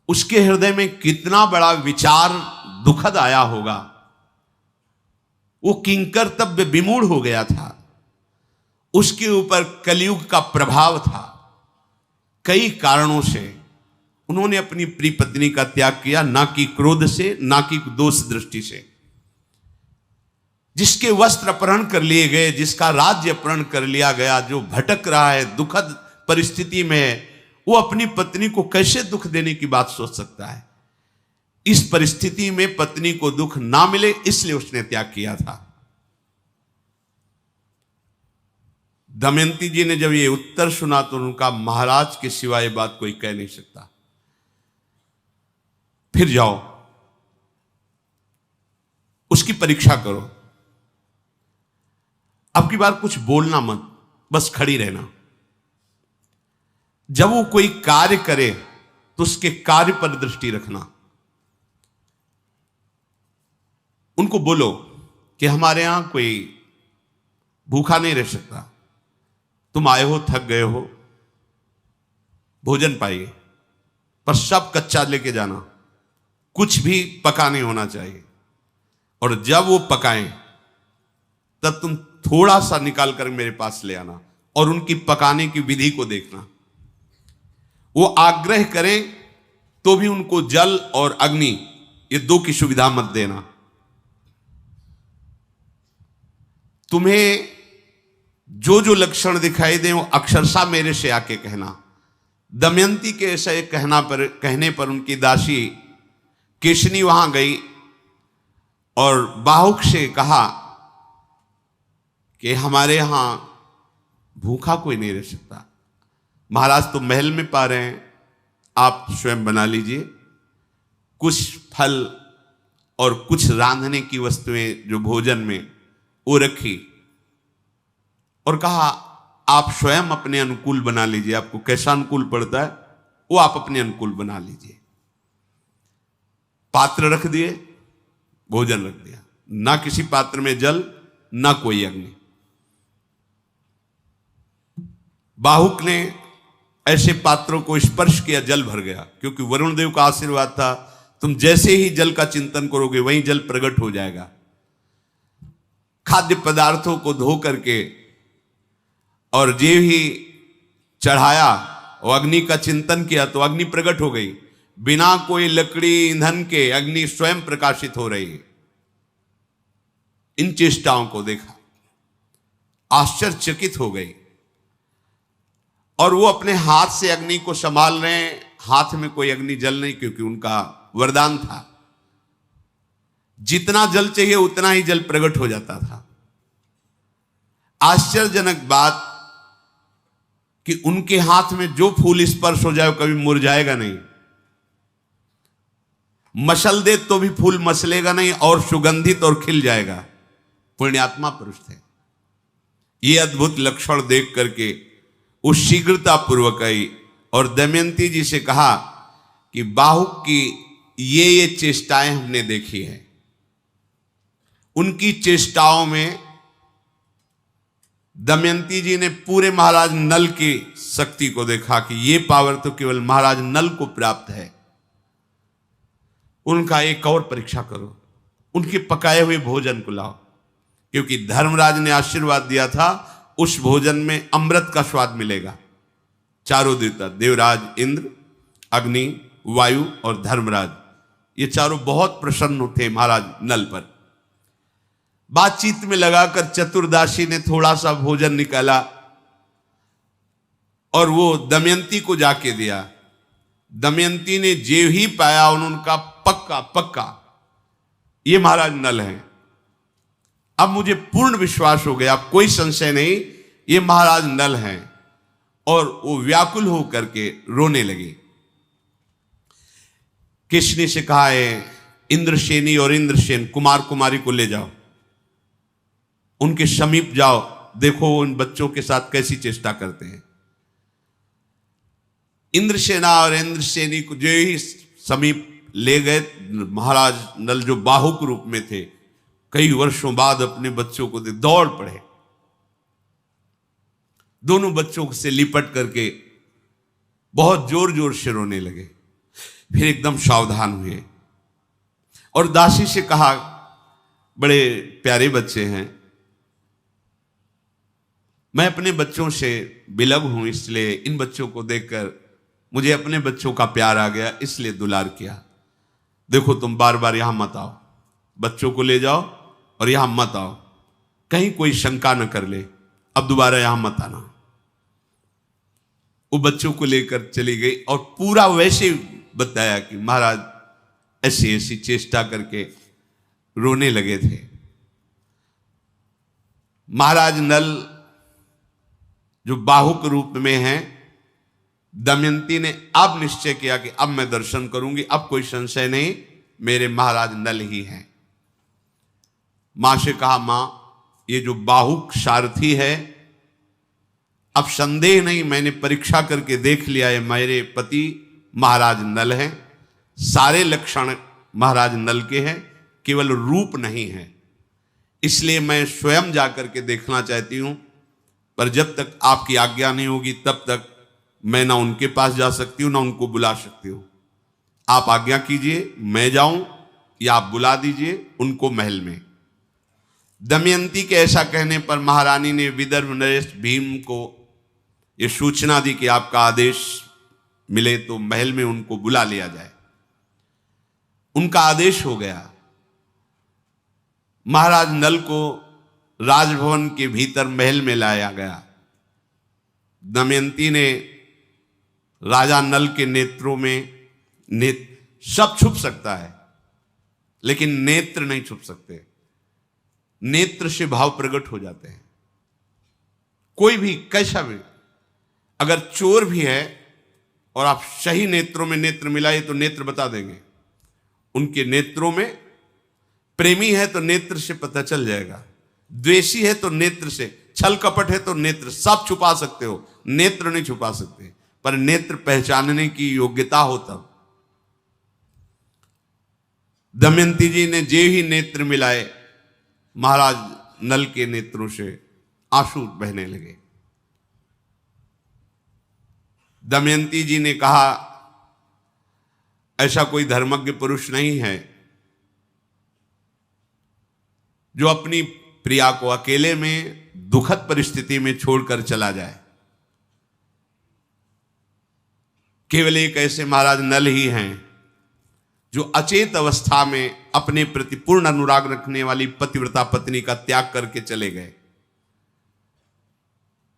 उसके हृदय में कितना बड़ा विचार दुखद आया होगा। वो किंकर्तव्य विमूढ़ हो गया था, उसके ऊपर कलयुग का प्रभाव था। कई कारणों से उन्होंने अपनी प्रिय पत्नी का त्याग किया, ना कि क्रोध से, ना कि दोष दृष्टि से। जिसके वस्त्र अपहरण कर लिए गए, जिसका राज्य अपहरण कर लिया गया, जो भटक रहा है दुखद परिस्थिति में, वो अपनी पत्नी को कैसे दुख देने की बात सोच सकता है? इस परिस्थिति में पत्नी को दुख ना मिले इसलिए उसने त्याग किया था। दमयंती जी ने जब ये उत्तर सुना तो उनका महाराज के सिवाय बात कोई कह नहीं सकता। फिर जाओ उसकी परीक्षा करो। अब की बार कुछ बोलना मत, बस खड़ी रहना। जब वो कोई कार्य करे तो उसके कार्य पर दृष्टि रखना। उनको बोलो कि हमारे यहां कोई भूखा नहीं रह सकता, तुम आए हो, थक गए हो, भोजन पाइए, पर सब कच्चा लेके जाना, कुछ भी पका नहीं होना चाहिए। और जब वो पकाएं तब तुम थोड़ा सा निकाल कर मेरे पास ले आना और उनकी पकाने की विधि को देखना। वो आग्रह करें तो भी उनको जल और अग्नि, ये दो की सुविधा मत देना। तुम्हें जो जो लक्षण दिखाई दे वो अक्षरशः मेरे से आके कहना। दमयंती के ऐसे कहने पर उनकी दासी केशनी वहां गई और बाहुक से कहा कि हमारे यहां भूखा कोई नहीं रह सकता। महाराज तो महल में पा रहे हैं, आप स्वयं बना लीजिए। कुछ फल और कुछ रांधने की वस्तुएं जो भोजन में, वो रखी और कहा आप स्वयं अपने अनुकूल बना लीजिए। आपको कैसा अनुकूल पड़ता है वो आप अपने अनुकूल बना लीजिए। पात्र रख दिए, भोजन रख दिया। ना किसी पात्र में जल, ना कोई अग्नि। बाहुक ने ऐसे पात्रों को स्पर्श किया, जल भर गया, क्योंकि वरुण देव का आशीर्वाद था, तुम जैसे ही जल का चिंतन करोगे वहीं जल प्रकट हो जाएगा। खाद्य पदार्थों को धो करके और जो ही चढ़ाया और अग्नि का चिंतन किया तो अग्नि प्रकट हो गई। बिना कोई लकड़ी ईंधन के अग्नि स्वयं प्रकाशित हो रही है। इन चेष्टाओं को देखा, आश्चर्यचकित हो गई, और वो अपने हाथ से अग्नि को संभाल रहे हैं। हाथ में कोई अग्नि जल नहीं, क्योंकि उनका वरदान था, जितना जल चाहिए उतना ही जल प्रकट हो जाता था। आश्चर्यजनक बात कि उनके हाथ में जो फूल स्पर्श हो जाए वो कभी मुरझाएगा नहीं, मसल दे तो भी फूल मसलेगा नहीं, और सुगंधित और खिल जाएगा। पुण्यात्मा पुरुष थे। ये अद्भुत लक्षण देख करके उस शीघ्रता पूर्वक आई और दमयंती जी से कहा कि बाहुक की ये चेष्टाएं हमने देखी है। उनकी चेष्टाओं में दमयंती जी ने पूरे महाराज नल की शक्ति को देखा कि ये पावर तो केवल महाराज नल को प्राप्त है। उनका एक और परीक्षा करो, उनके पकाए हुए भोजन को लाओ, क्योंकि धर्मराज ने आशीर्वाद दिया था उस भोजन में अमृत का स्वाद मिलेगा। चारों देवता, देवराज इंद्र, अग्नि, वायु और धर्मराज, ये चारों बहुत प्रसन्न थे महाराज नल पर। बातचीत में लगाकर चतुर्दासी ने थोड़ा सा भोजन निकाला और वो दमयंती को जाके दिया। दमयंती ने जे ही पाया उनका पक्का पक्का ये महाराज नल हैं। अब मुझे पूर्ण विश्वास हो गया, अब कोई संशय नहीं, ये महाराज नल हैं। और वो व्याकुल होकर के रोने लगे। किसने से कहा है इंद्रसेनी और इंद्रसेन कुमार कुमारी को ले जाओ, उनके समीप जाओ, देखो उन बच्चों के साथ कैसी चेष्टा करते हैं। इंद्रसेना और इंद्रसेनी को जो ही समीप ले गए, महाराज नल जो बाहुक रूप में थे, कई वर्षों बाद अपने बच्चों को दौड़ पड़े, दोनों बच्चों से लिपट करके बहुत जोर जोर से रोने लगे। फिर एकदम सावधान हुए और दासी से कहा, बड़े प्यारे बच्चे हैं, मैं अपने बच्चों से बिलग हूं, इसलिए इन बच्चों को देखकर मुझे अपने बच्चों का प्यार आ गया, इसलिए दुलार किया। देखो तुम बार बार यहां मत आओ, बच्चों को ले जाओ और यहां मत आओ, कहीं कोई शंका न कर ले, अब दोबारा यहां मत आना। वो बच्चों को लेकर चली गई और पूरा वैसे बताया कि महाराज ऐसी ऐसी चेष्टा करके रोने लगे थे। महाराज नल जो बाहुक रूप में हैं, दमयंती ने अब निश्चय किया कि अब मैं दर्शन करूंगी, अब कोई संशय नहीं, मेरे महाराज नल ही हैं। मां से कहा, मां ये जो बाहुक सारथी है, अब संदेह नहीं, मैंने परीक्षा करके देख लिया है, मेरे पति महाराज नल हैं, सारे लक्षण महाराज नल के हैं, केवल रूप नहीं है, इसलिए मैं स्वयं जाकर के देखना चाहती हूं, पर जब तक आपकी आज्ञा नहीं होगी तब तक मैं ना उनके पास जा सकती हूं ना उनको बुला सकती हूं। आप आज्ञा कीजिए, मैं जाऊं या आप बुला दीजिए उनको महल में। दमयंती के ऐसा कहने पर महारानी ने विदर्भ नरेश भीम को यह सूचना दी कि आपका आदेश मिले तो महल में उनको बुला लिया जाए। उनका आदेश हो गया। महाराज नल को राजभवन के भीतर महल में लाया गया। दमयंती ने राजा नल के नेत्रों में सब छुप सकता है लेकिन नेत्र नहीं छुप सकते। नेत्र से भाव प्रकट हो जाते हैं। कोई भी कैसा भी, अगर चोर भी है और आप सही नेत्रों में नेत्र मिलाए तो नेत्र बता देंगे। उनके नेत्रों में, प्रेमी है तो नेत्र से पता चल जाएगा, द्वेषी है तो नेत्र से, छल कपट है तो नेत्र, सब छुपा सकते हो, नेत्र नहीं छुपा सकते, पर नेत्र पहचानने की योग्यता हो तब। दमयंती जी ने जे ही नेत्र मिलाए, महाराज नल के नेत्रों से आंसू बहने लगे। दमयंती जी ने कहा, ऐसा कोई धर्मज्ञ पुरुष नहीं है जो अपनी प्रिया को अकेले में दुखद परिस्थिति में छोड़कर चला जाए। केवल एक ऐसे महाराज नल ही हैं जो अचेत अवस्था में अपने प्रति पूर्ण अनुराग रखने वाली पतिव्रता पत्नी का त्याग करके चले गए।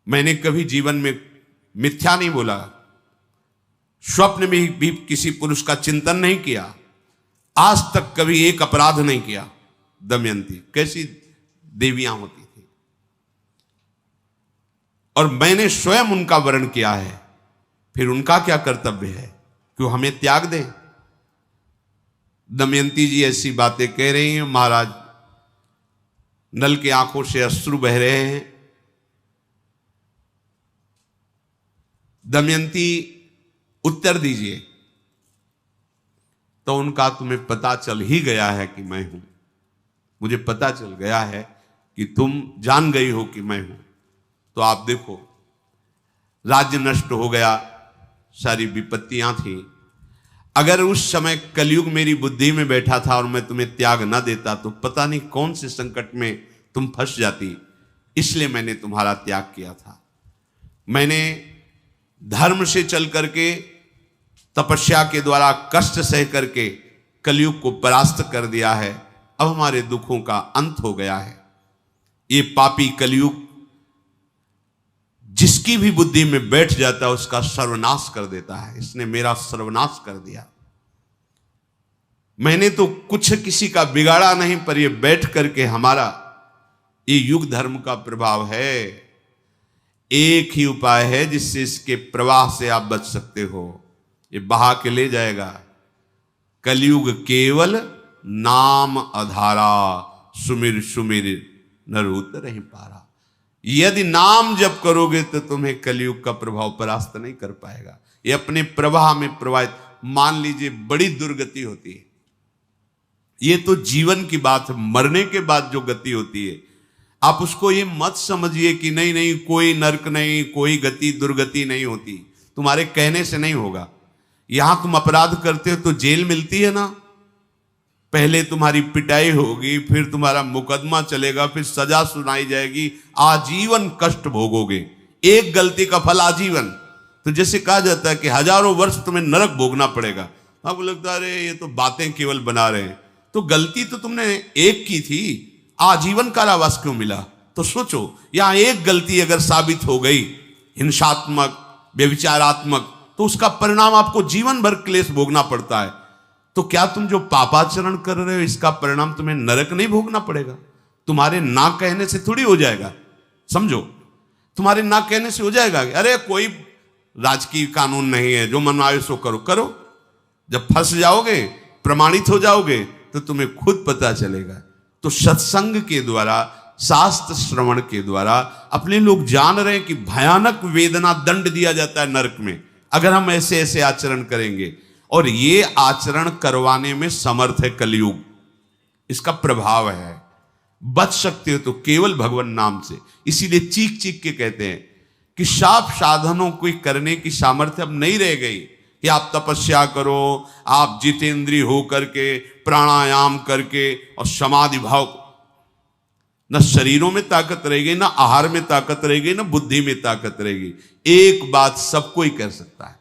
मैंने कभी जीवन में मिथ्या नहीं बोला, स्वप्न में भी किसी पुरुष का चिंतन नहीं किया, आज तक कभी एक अपराध नहीं किया। दमयंती कैसी देवियां होती थी, और मैंने स्वयं उनका वर्ण किया है, फिर उनका क्या कर्तव्य है कि वो हमें त्याग दें। दमयंती जी ऐसी बातें कह रही हैं, महाराज नल की आंखों से अश्रु बह रहे हैं। दमयंती उत्तर दीजिए। तो उनका, तुम्हें पता चल ही गया है कि मैं हूं, मुझे पता चल गया है कि तुम जान गई हो कि मैं हूं। तो आप देखो, राज्य नष्ट हो गया, सारी विपत्तियां थी। अगर उस समय कलयुग मेरी बुद्धि में बैठा था और मैं तुम्हें त्याग ना देता तो पता नहीं कौन से संकट में तुम फंस जाती। इसलिए मैंने तुम्हारा त्याग किया था। मैंने धर्म से चल करके, तपस्या के द्वारा कष्ट सह करके कलयुग को परास्त कर दिया है। अब हमारे दुखों का अंत हो गया है। ये पापी कलयुग जिसकी भी बुद्धि में बैठ जाता है उसका सर्वनाश कर देता है। इसने मेरा सर्वनाश कर दिया। मैंने तो कुछ किसी का बिगाड़ा नहीं, पर ये बैठ करके हमारा ये युग धर्म का प्रभाव है। एक ही उपाय है जिससे इसके प्रवाह से आप बच सकते हो, ये बहा के ले जाएगा। कलयुग केवल नाम आधारा, सुमिर सुमिर नर उतर पारा। यदि नाम जप करोगे तो तुम्हें कलयुग का प्रभाव परास्त नहीं कर पाएगा। ये अपने प्रवाह में प्रवाहित, मान लीजिए बड़ी दुर्गति होती है, ये तो जीवन की बात है, मरने के बाद जो गति होती है आप उसको ये मत समझिए कि नहीं नहीं कोई नरक नहीं, कोई गति दुर्गति नहीं होती, तुम्हारे कहने से नहीं होगा। यहां तुम अपराध करते हो तो जेल मिलती है ना, पहले तुम्हारी पिटाई होगी, फिर तुम्हारा मुकदमा चलेगा, फिर सजा सुनाई जाएगी, आजीवन कष्ट भोगोगे। एक गलती का फल आजीवन। तो जैसे कहा जाता है कि हजारों वर्ष तुम्हें नरक भोगना पड़ेगा। आपको लगता है अरे ये तो बातें केवल बना रहे हैं, तो गलती तो तुमने एक की थी, आजीवन कारावास क्यों मिला? तो सोचो, यहां एक गलती अगर साबित हो गई हिंसात्मक, व्यभिचारात्मक, तो उसका परिणाम आपको जीवन भर क्लेश भोगना पड़ता है। तो क्या तुम जो पापाचरण कर रहे हो इसका परिणाम तुम्हें नरक नहीं भोगना पड़ेगा? तुम्हारे ना कहने से थोड़ी हो जाएगा। समझो, तुम्हारे ना कहने से हो जाएगा। अरे कोई राजकीय कानून नहीं है, जो मन आए सो करो करो। जब फंस जाओगे, प्रमाणित हो जाओगे, तो तुम्हें खुद पता चलेगा। तो सत्संग के द्वारा, शास्त्र श्रवण के द्वारा अपने लोग जान रहे हैं कि भयानक वेदना, दंड दिया जाता है नरक में अगर हम ऐसे ऐसे आचरण करेंगे। और ये आचरण करवाने में समर्थ है कलयुग, इसका प्रभाव है। बच सकते हो तो केवल भगवान नाम से। इसीलिए चीख चीख के कहते हैं कि शाप साधनों को करने की सामर्थ्य अब नहीं रह गई कि आप तपस्या करो, आप जितेंद्रिय हो करके प्राणायाम करके और समाधि भाव। न शरीरों में ताकत रहेगी, न आहार में ताकत रहेगी, न बुद्धि में ताकत रहेगी। एक बात सबको ही कर सकता है,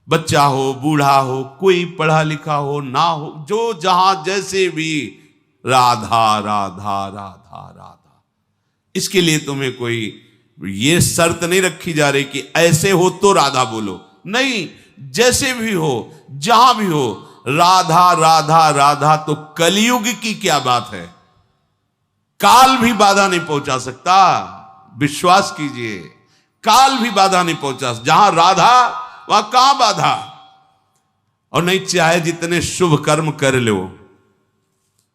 बच्चा हो, बूढ़ा हो, कोई पढ़ा लिखा हो ना हो, जो जहां जैसे भी, राधा राधा राधा राधा। इसके लिए तुम्हें कोई ये शर्त नहीं रखी जा रही कि ऐसे हो तो राधा बोलो, नहीं, जैसे भी हो, जहां भी हो, राधा राधा राधा। तो कलयुग की क्या बात है, काल भी बाधा नहीं पहुंचा सकता। विश्वास कीजिए, काल भी बाधा नहीं पहुंचा। जहां राधा वहां कहां बाधा। और नहीं, चाहे जितने शुभ कर्म कर लो,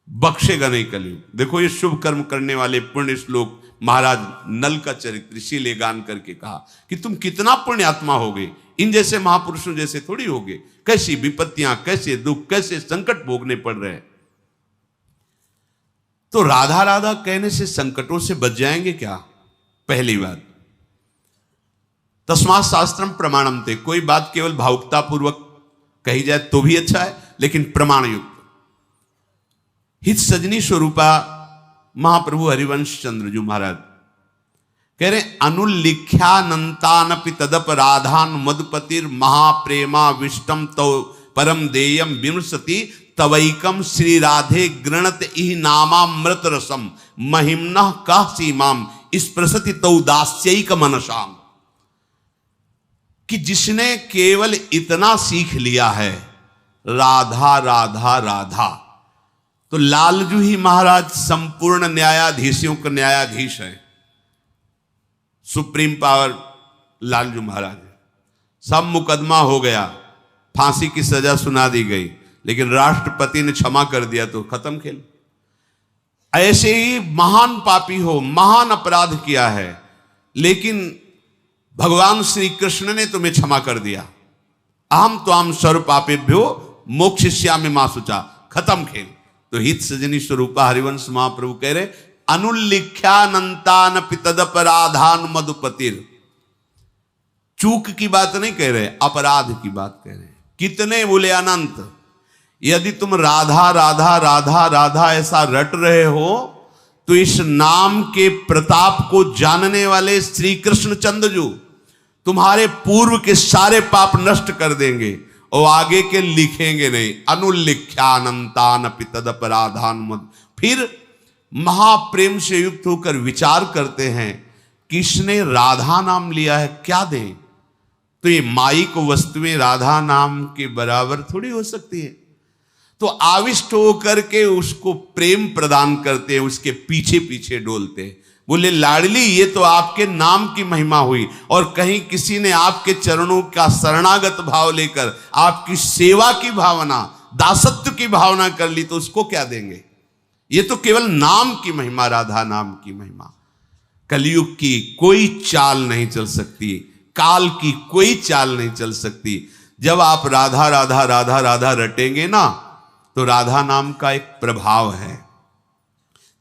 बख्शेगा नहीं कलयुग। देखो ये शुभ कर्म करने वाले पुण्य श्लोक महाराज नल का चरित्र इसीलिए गान करके कहा कि तुम कितना पुण्यात्मा होगे, इन जैसे महापुरुषों जैसे थोड़ी होगे। कैसी विपत्तियां, कैसे दुख, कैसे संकट भोगने पड़ रहे हैं। तो राधा राधा कहने से संकटों से बच जाएंगे क्या? पहली बात, तस्मात् शास्त्रम प्रमाणम ते, कोई बात केवल भावुकता पूर्वक कही जाए तो भी अच्छा है, लेकिन प्रमाण युक्त। हित सजनी स्वरूपा महाप्रभु हरिवंश चंद्र जी महाराज कह रहे, अनुल्लिख्यानंतानपि तदप राधान मधुपतिर महाप्रेमा विष्टम तो परम देयम विमृशति तवैकम श्री राधे गृणत इह नामामृत रसम महिम्नः कः सीमाम स्पृशति तौ दास्यैक मनसाम। कि जिसने केवल इतना सीख लिया है राधा राधा राधा, तो लालजू ही महाराज संपूर्ण न्यायाधीशों का न्यायाधीश है, सुप्रीम पावर लालजू महाराज है। सब मुकदमा हो गया, फांसी की सजा सुना दी गई, लेकिन राष्ट्रपति ने क्षमा कर दिया तो खत्म खेल। ऐसे ही महान पापी हो, महान अपराध किया है, लेकिन भगवान श्री कृष्ण ने तुम्हें क्षमा कर दिया। अहम त्वाम सर्व पापेभ्यो मोक्षयिष्यामि मा शुचा, खत्म खेल। तो हित सजनी स्वरूपा हरिवंश महाप्रभु कह रहे, अनुल्लिख्यानंतान पितदपराधान मधुपतिर। चूक की बात नहीं कह रहे, अपराध की बात कह रहे। कितने बोले? अनंत। यदि तुम राधा राधा राधा राधा ऐसा रट रहे हो, तो इस नाम के प्रताप को जानने वाले श्री कृष्ण चंद्रजू तुम्हारे पूर्व के सारे पाप नष्ट कर देंगे और आगे के लिखेंगे नहीं। अनुल्लिख्यानंतान पितदपराधान मद। फिर महाप्रेम से युक्त होकर विचार करते हैं, किसने राधा नाम लिया है, क्या दें? तो ये माईक वस्तुएं राधा नाम के बराबर थोड़ी हो सकती है। तो आविष्ट होकर के उसको प्रेम प्रदान करते हैं, उसके पीछे पीछे डोलते हैं। बोले लाडली, ये तो आपके नाम की महिमा हुई, और कहीं किसी ने आपके चरणों का शरणागत भाव लेकर आपकी सेवा की भावना, दासत्व की भावना कर ली, तो उसको क्या देंगे? ये तो केवल नाम की महिमा, राधा नाम की महिमा। कलयुग की कोई चाल नहीं चल सकती, काल की कोई चाल नहीं चल सकती। जब आप राधा राधा राधा राधा रटेंगे ना, तो राधा नाम का एक प्रभाव है।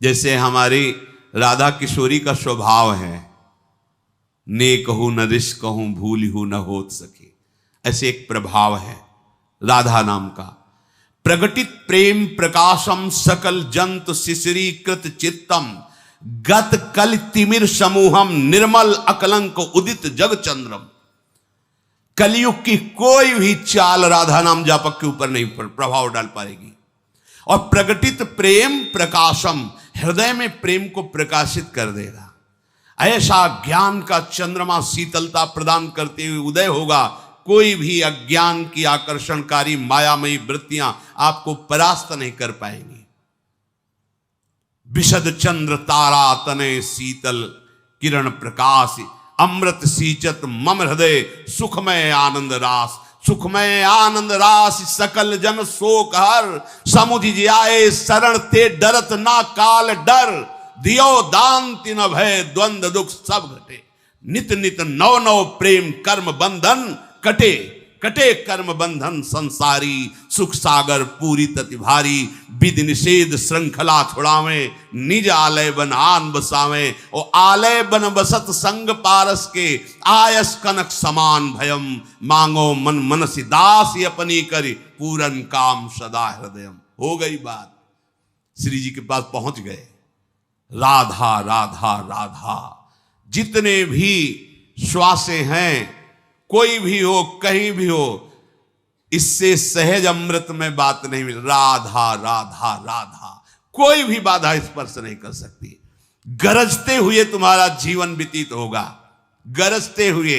जैसे हमारी राधा किशोरी का स्वभाव है, ने कहूं न रिस कहूं भूल हूं न होत सके, ऐसे एक प्रभाव है राधा नाम का। प्रगटित प्रेम प्रकाशम सकल जंतु शिशिरी कृत चित्तम गत कल तिमिर समूहम निर्मल अकलंक उदित जग चंद्रम। कलयुग की कोई भी चाल राधा नाम जापक के ऊपर नहीं प्रभाव डाल पाएगी। और प्रगटित प्रेम प्रकाशम, हृदय में प्रेम को प्रकाशित कर देगा। ऐसा ज्ञान का चंद्रमा शीतलता प्रदान करते हुए उदय होगा, कोई भी अज्ञान की आकर्षणकारी मायामयी वृत्तियां आपको परास्त नहीं कर पाएंगी। विशद चंद्र तारा तने शीतल किरण प्रकाश अमृत सींचत मम हृदय सुखमय आनंद रास। सुखमय आनंद रास सकल जन शोक हर समुझ जाए शरण ते डरत ना काल डर। दियो दान तिन भय द्वंद दुख सब घटे नित नित नव नव प्रेम कर्म बंधन कटे। कटे कर्म बंधन संसारी सुख सागर पूरी तति भारी। विधि निषेध श्रृंखला छुड़ावे निज आलय बन आन बसावे। ओ आलय बन बसत संग पारस के आयस कनक समान भयम। मांगो मन मनसी दास अपनी करी पूरन काम सदा हृदयम। हो गई बात, श्री जी के पास पहुंच गए। राधा राधा राधा, जितने भी श्वासें हैं, कोई भी हो कहीं भी हो, इससे सहज अमृत में बात नहीं मिल। राधा राधा राधा, कोई भी बाधा स्पर्श नहीं कर सकती। गरजते हुए तुम्हारा जीवन व्यतीत होगा, गरजते हुए।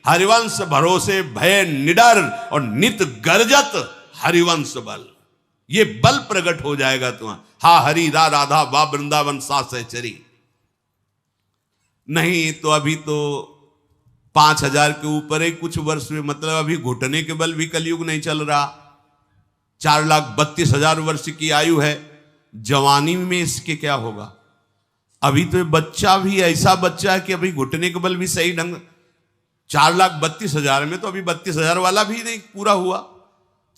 हरिवंश भरोसे भय निडर और नित गरजत हरिवंश बल, ये बल प्रकट हो जाएगा तुम्हारा। हा हरि रा राधा वा वृंदावन सा सहचरी। नहीं तो अभी तो 5000 के ऊपर ही कुछ वर्ष में, मतलब अभी घुटने के बल भी कलयुग नहीं चल रहा। 4,32,000 वर्ष की आयु है। जवानी में इसके क्या होगा? अभी तो बच्चा भी ऐसा बच्चा है कि अभी घुटने के बल भी सही ढंग। 4,32,000 में तो अभी 32,000 वाला भी नहीं पूरा हुआ।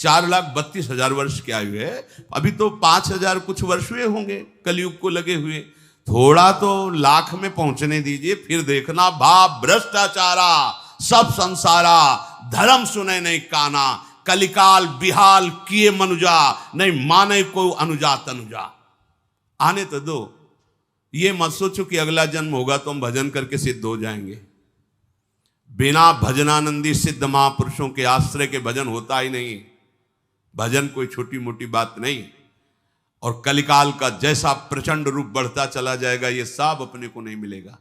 4,32,000 वर्ष की आयु है, अभी तो 5,000 कुछ वर्ष हुए होंगे कलयुग को लगे हुए। थोड़ा तो लाख में पहुंचने दीजिए, फिर देखना भाव भ्रष्टाचारा सब संसारा, धर्म सुने नहीं काना, कलिकाल बिहाल किए मनुजा, नहीं माने को अनुजा तनुजा। आने तो दो, ये मत सोचो कि अगला जन्म होगा तो हम भजन करके सिद्ध हो जाएंगे। बिना भजनानंदी सिद्ध महापुरुषों के आश्रय के भजन होता ही नहीं। भजन कोई छोटी मोटी बात नहीं। और कलिकाल का जैसा प्रचंड रूप बढ़ता चला जाएगा, ये सब अपने को नहीं मिलेगा।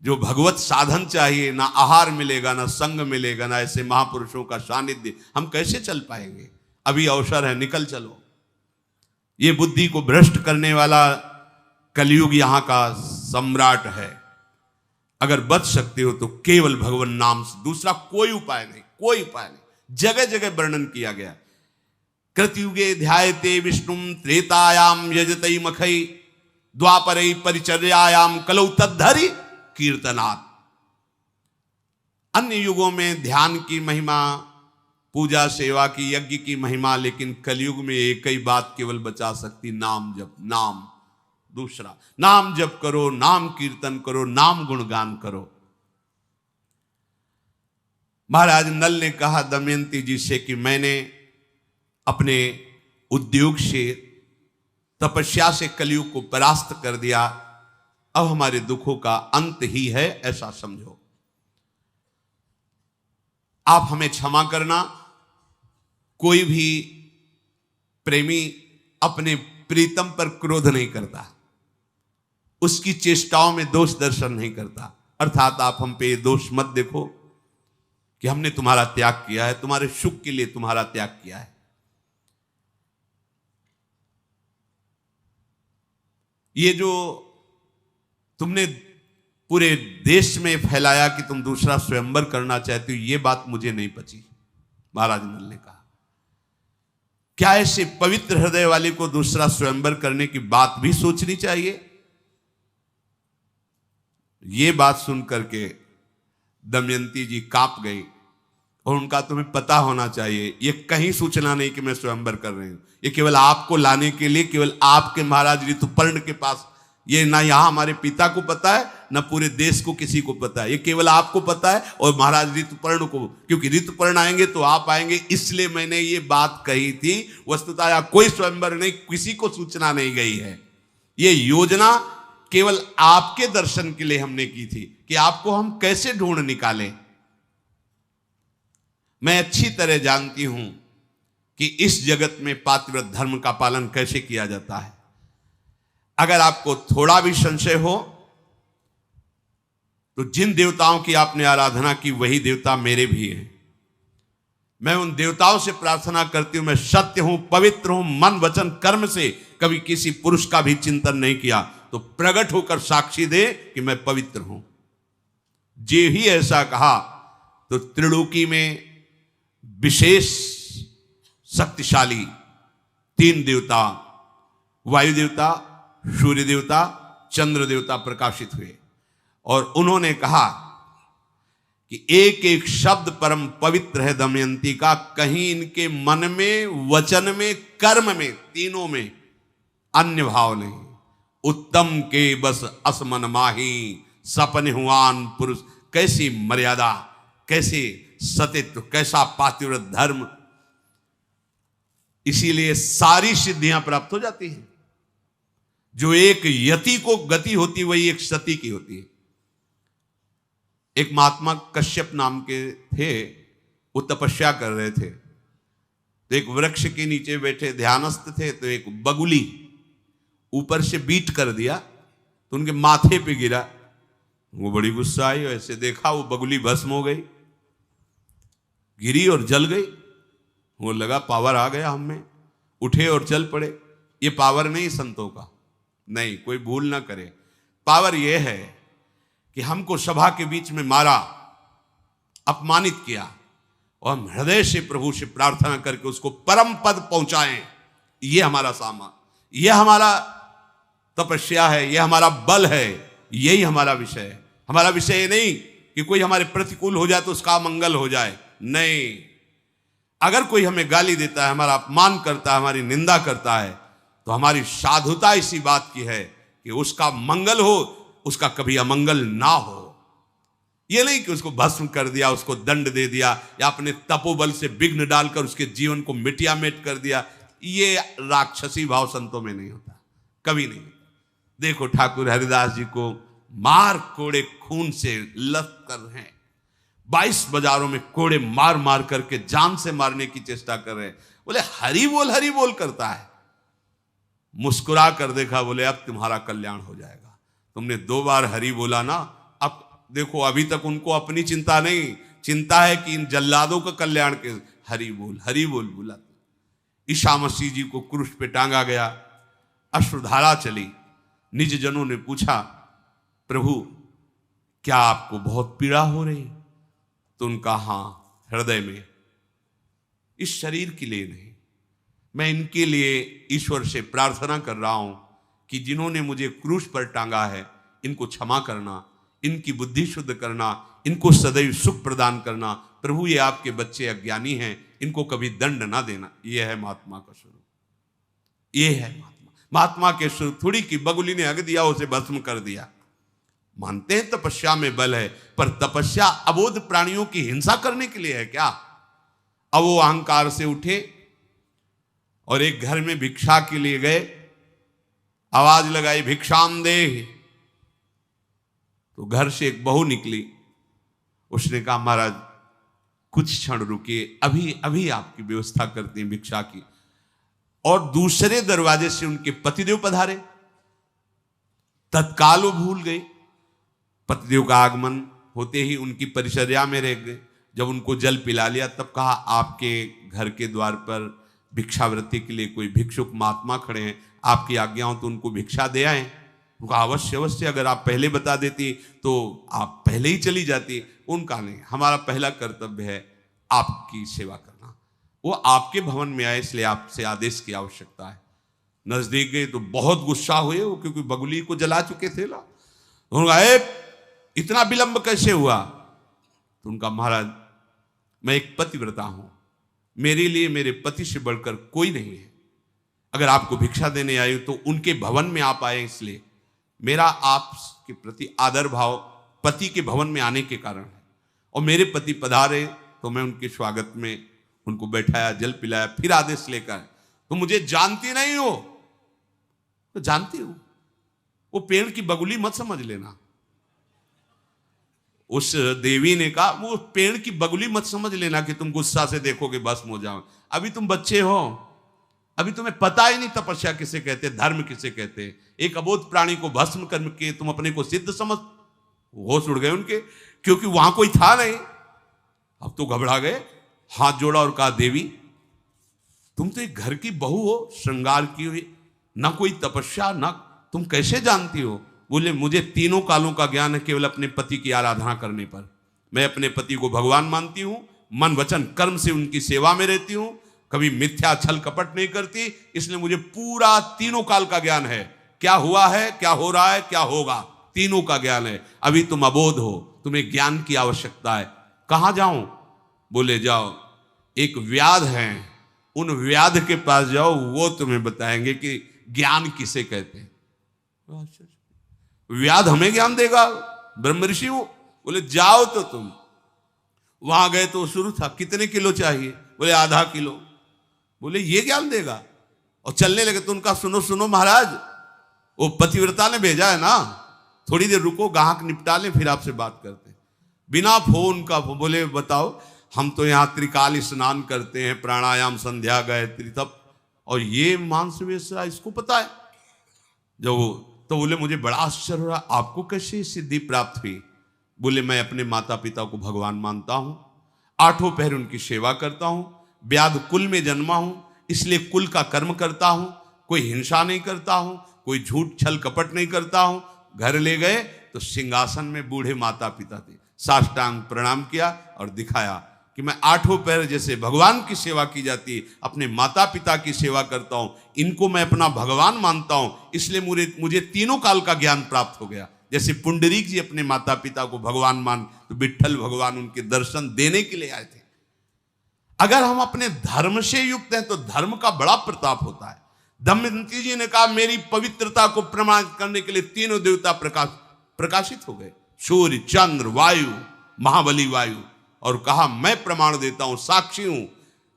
जो भगवत साधन चाहिए, ना आहार मिलेगा, ना संग मिलेगा, ना ऐसे महापुरुषों का सानिध्य, हम कैसे चल पाएंगे? अभी अवसर है, निकल चलो। ये बुद्धि को भ्रष्ट करने वाला कलयुग यहां का सम्राट है। अगर बच सकते हो तो केवल भगवान नाम से, दूसरा कोई उपाय नहीं, कोई उपाय नहीं। जगह जगह वर्णन किया गया। कृतयुगे ध्यायते विष्णुम त्रेतायाम यजतई मखई द्वापरई परिचर्यायाम कलौ तद्धरि कीर्तनात्। अन्य युगों में ध्यान की महिमा, पूजा सेवा की, यज्ञ की महिमा, लेकिन कलयुग में एक ही बात केवल बचा सकती, नाम जप। नाम, दूसरा नाम जप करो, नाम कीर्तन करो, नाम गुणगान करो। महाराज नल ने कहा दमयंती जी से कि मैंने अपने उद्योग से, तपस्या से कलयुग को परास्त कर दिया, अब हमारे दुखों का अंत ही है, ऐसा समझो। आप हमें क्षमा करना। कोई भी प्रेमी अपने प्रीतम पर क्रोध नहीं करता, उसकी चेष्टाओं में दोष दर्शन नहीं करता। अर्थात आप हम पे दोष मत देखो कि हमने तुम्हारा त्याग किया है, तुम्हारे सुख के लिए तुम्हारा त्याग किया है। ये जो तुमने पूरे देश में फैलाया कि तुम दूसरा स्वयंवर करना चाहते हो, ये बात मुझे नहीं पची। महाराज नल ने कहा, क्या ऐसे पवित्र हृदय वाले को दूसरा स्वयंवर करने की बात भी सोचनी चाहिए? ये बात सुन करके दमयंती जी कांप गई। और उनका तुम्हें पता होना चाहिए, ये कहीं सूचना नहीं कि मैं स्वयंवर कर रही हूं। ये केवल आपको लाने के लिए, केवल आपके महाराज ऋतुपर्ण के पास, ये ना यहां हमारे पिता को पता है, ना पूरे देश को किसी को पता है। ये केवल आपको पता है और महाराज ऋतुपर्ण को, क्योंकि ऋतुपर्ण आएंगे तो आप आएंगे, इसलिए मैंने ये बात कही थी। वस्तुतः यहाँ कोई स्वयंवर नहीं, किसी को सूचना नहीं गई है। ये योजना केवल आपके दर्शन के लिए हमने की थी कि आपको हम कैसे ढूंढ निकालें। मैं अच्छी तरह जानती हूं कि इस जगत में पातिव्रत धर्म का पालन कैसे किया जाता है। अगर आपको थोड़ा भी संशय हो तो जिन देवताओं की आपने आराधना की, वही देवता मेरे भी हैं। मैं उन देवताओं से प्रार्थना करती हूं, मैं सत्य हूं, पवित्र हूं, मन वचन कर्म से कभी किसी पुरुष का भी चिंतन नहीं किया, तो प्रकट होकर साक्षी दे कि मैं पवित्र हूं। जे ही ऐसा कहा तो त्रिलोकी में विशेष शक्तिशाली 3 देवता, वायु देवता, सूर्य देवता, चंद्र देवता प्रकाशित हुए और उन्होंने कहा कि एक एक शब्द परम पवित्र है दमयंती का, कहीं इनके मन में, वचन में, कर्म में, तीनों में अन्य भाव नहीं। उत्तम के बस असमन माही, सपन हुआन पुरुष। कैसी मर्यादा, कैसे सतित्व, कैसा पातिव्रत धर्म। इसीलिए सारी सिद्धियां प्राप्त हो जाती हैं। जो एक यति को गति होती, वही एक सती की होती है। एक महात्मा कश्यप नाम के थे, वो तपस्या कर रहे थे, तो एक वृक्ष के नीचे बैठे ध्यानस्थ थे, तो एक बगुली ऊपर से बीट कर दिया, तो उनके माथे पे गिरा। वो बड़ी गुस्सा आई, ऐसे देखा, वो बगुली भस्म हो गई, गिरी और जल गई। वो लगा पावर आ गया हम में, उठे और चल पड़े। ये पावर नहीं संतों का, नहीं, कोई भूल ना करे। पावर ये है कि हमको सभा के बीच में मारा, अपमानित किया, और हम हृदय से प्रभु से प्रार्थना करके उसको परम पद पहुंचाएं। ये हमारा सामान, ये हमारा तपस्या है, ये हमारा बल है, यही हमारा विषय है। हमारा विषय ये नहीं कि कोई हमारे प्रतिकूल हो जाए तो उसका मंगल हो जाए, नहीं। अगर कोई हमें गाली देता है, हमारा अपमान करता है, हमारी निंदा करता है, तो हमारी साधुता इसी बात की है कि उसका मंगल हो, उसका कभी अमंगल ना हो। ये नहीं कि उसको भस्म कर दिया, उसको दंड दे दिया, या अपने तपोबल से विघ्न डालकर उसके जीवन को मिटियामेट कर दिया। ये राक्षसी भाव संतों में नहीं होता, कभी नहीं होता। देखो ठाकुर हरिदास जी को मार कोड़े खून से लथ कर हैं, 22 बाजारों में कोड़े मार मार करके जान से मारने की चेष्टा कर रहे हैं। बोले हरि बोल करता है। मुस्कुरा कर देखा, बोले अब तुम्हारा कल्याण हो जाएगा। तुमने 2 बार हरि बोला ना, अब देखो अभी तक उनको अपनी चिंता नहीं, चिंता है कि इन जल्लादों का कल्याण के। हरि बोल बोला। ईसा मसीह जी को क्रूस पे टांगा गया, अश्रुधारा चली। निज जनों ने पूछा, प्रभु क्या आपको बहुत पीड़ा हो रही? तो उनका हाँ, हृदय में। इस शरीर के लिए नहीं, मैं इनके लिए ईश्वर से प्रार्थना कर रहा हूं कि जिन्होंने मुझे क्रूस पर टांगा है, इनको क्षमा करना, इनकी बुद्धि शुद्ध करना, इनको सदैव सुख प्रदान करना। प्रभु ये आपके बच्चे अज्ञानी हैं, इनको कभी दंड ना देना। यह है महात्मा का स्वरूप, ये है महात्मा के स्वरूप। थोड़ी की बगुली ने हग दिया, उसे भस्म कर दिया। मानते हैं तपस्या में बल है, पर तपस्या अबोध प्राणियों की हिंसा करने के लिए है क्या? अब वो अहंकार से उठे और एक घर में भिक्षा के लिए गए, आवाज लगाई भिक्षाम दे। तो घर से एक बहू निकली, उसने कहा महाराज कुछ क्षण रुकिए, अभी अभी आपकी व्यवस्था करते हैं भिक्षा की। और दूसरे दरवाजे से उनके पतिदेव पधारे, तत्काल वो भूल गए। पतिदेव का आगमन होते ही उनकी परिचर्या में रह गए। जब उनको जल पिला लिया, तब कहा आपके घर के द्वार पर भिक्षावृत्ति के लिए कोई भिक्षुक महात्मा खड़े हैं, आपकी आज्ञा हो तो उनको भिक्षा दे आए। उनका अवश्य अवश्य, अगर आप पहले बता देती तो आप पहले ही चली जाती। उनका नहीं, हमारा पहला कर्तव्य है आपकी सेवा करना। वो आपके भवन में आए, इसलिए आपसे आदेश की आवश्यकता है। नजदीक गए तो बहुत गुस्सा हुए वो, क्योंकि बगुली को जला चुके थे ला। उन्होंने इतना विलंब कैसे हुआ? तो उनका महाराज मैं एक पतिव्रता हूं, मेरे लिए मेरे पति से बढ़कर कोई नहीं है। अगर आपको भिक्षा देने आई तो उनके भवन में आप आए, इसलिए मेरा आपके प्रति आदर भाव पति के भवन में आने के कारण है। और मेरे पति पधारे तो मैं उनके स्वागत में उनको बैठाया, जल पिलाया, फिर आदेश लेकर। तो मुझे जानती नहीं हो? तो जानती हूं। वो पेड़ की बगुली मत समझ लेना। उस देवी ने कहा वो पेड़ की बगुली मत समझ लेना कि तुम गुस्सा से देखोगे भस्म हो जाओ। अभी तुम बच्चे हो, अभी तुम्हें पता ही नहीं तपस्या किसे कहते, धर्म किसे कहते। एक अबोध प्राणी को भस्म करके तुम अपने को सिद्ध समझ। होश उड़ गए उनके, क्योंकि वहां कोई था नहीं। अब तो घबरा गए, हाथ जोड़ा और कहा देवी तुम तो एक घर की बहू हो, श्रृंगार की हुई, ना कोई तपस्या, ना तुम कैसे जानती हो? बोले मुझे तीनों कालों का ज्ञान है, केवल अपने पति की आराधना करने पर। मैं अपने पति को भगवान मानती हूं, मन वचन कर्म से उनकी सेवा में रहती हूं, कभी मिथ्या छल कपट नहीं करती, इसलिए मुझे पूरा तीनों काल का ज्ञान है। क्या हुआ है, क्या हो रहा है, क्या होगा, तीनों का ज्ञान है। अभी तुम अबोध हो, तुम्हें ज्ञान की आवश्यकता है। कहां जाऊं? बोले जाओ, एक व्याध है, उन व्याध के पास जाओ, वो तुम्हें बताएंगे कि ज्ञान किसे कहते हैं। व्याध हमें ज्ञान देगा? ब्रह्म ऋषि वो। बोले जाओ तो तुम। वहां गए तो शुरू था, कितने किलो चाहिए? बोले आधा किलो। बोले ये ज्ञान देगा? और चलने लगे। तो उनका सुनो सुनो महाराज, वो पतिव्रता ने भेजा है ना, थोड़ी देर रुको, ग्राहक निपटा ले, फिर आपसे बात करते हैं। बिना फोन का। बोले बताओ। हम तो यहाँ त्रिकाल स्नान करते हैं, प्राणायाम, संध्या, गायत्री, तब। और ये मांस वेश्या इसको पता है? जब तो बोले मुझे बड़ा आश्चर्य हो रहा, आपको कैसे सिद्धि प्राप्त हुई? बोले मैं अपने माता पिता को भगवान मानता हूं, 8 पहर उनकी सेवा करता हूं, व्याध कुल में जन्मा हूं, इसलिए कुल का कर्म करता हूं, कोई हिंसा नहीं करता हूं, कोई झूठ छल कपट नहीं करता हूं। घर ले गए तो सिंहासन में बूढ़े माता पिता थे, साष्टांग प्रणाम किया और दिखाया कि मैं 8 पैर जैसे भगवान की सेवा की जाती है, अपने माता पिता की सेवा करता हूं, इनको मैं अपना भगवान मानता हूं, इसलिए मुझे तीनों काल का ज्ञान प्राप्त हो गया। जैसे पुंडरीक जी अपने माता पिता को भगवान मान, तो विट्ठल भगवान उनके दर्शन देने के लिए आए थे। अगर हम अपने धर्म से युक्त हैं तो धर्म का बड़ा प्रताप होता है। दमयंती जी ने कहा मेरी पवित्रता को प्रमाणित करने के लिए तीनों देवता प्रकाशित हो गए, सूर्य, चंद्र, वायु, महाबली वायु, और कहा मैं प्रमाण देता हूं, साक्षी हूं।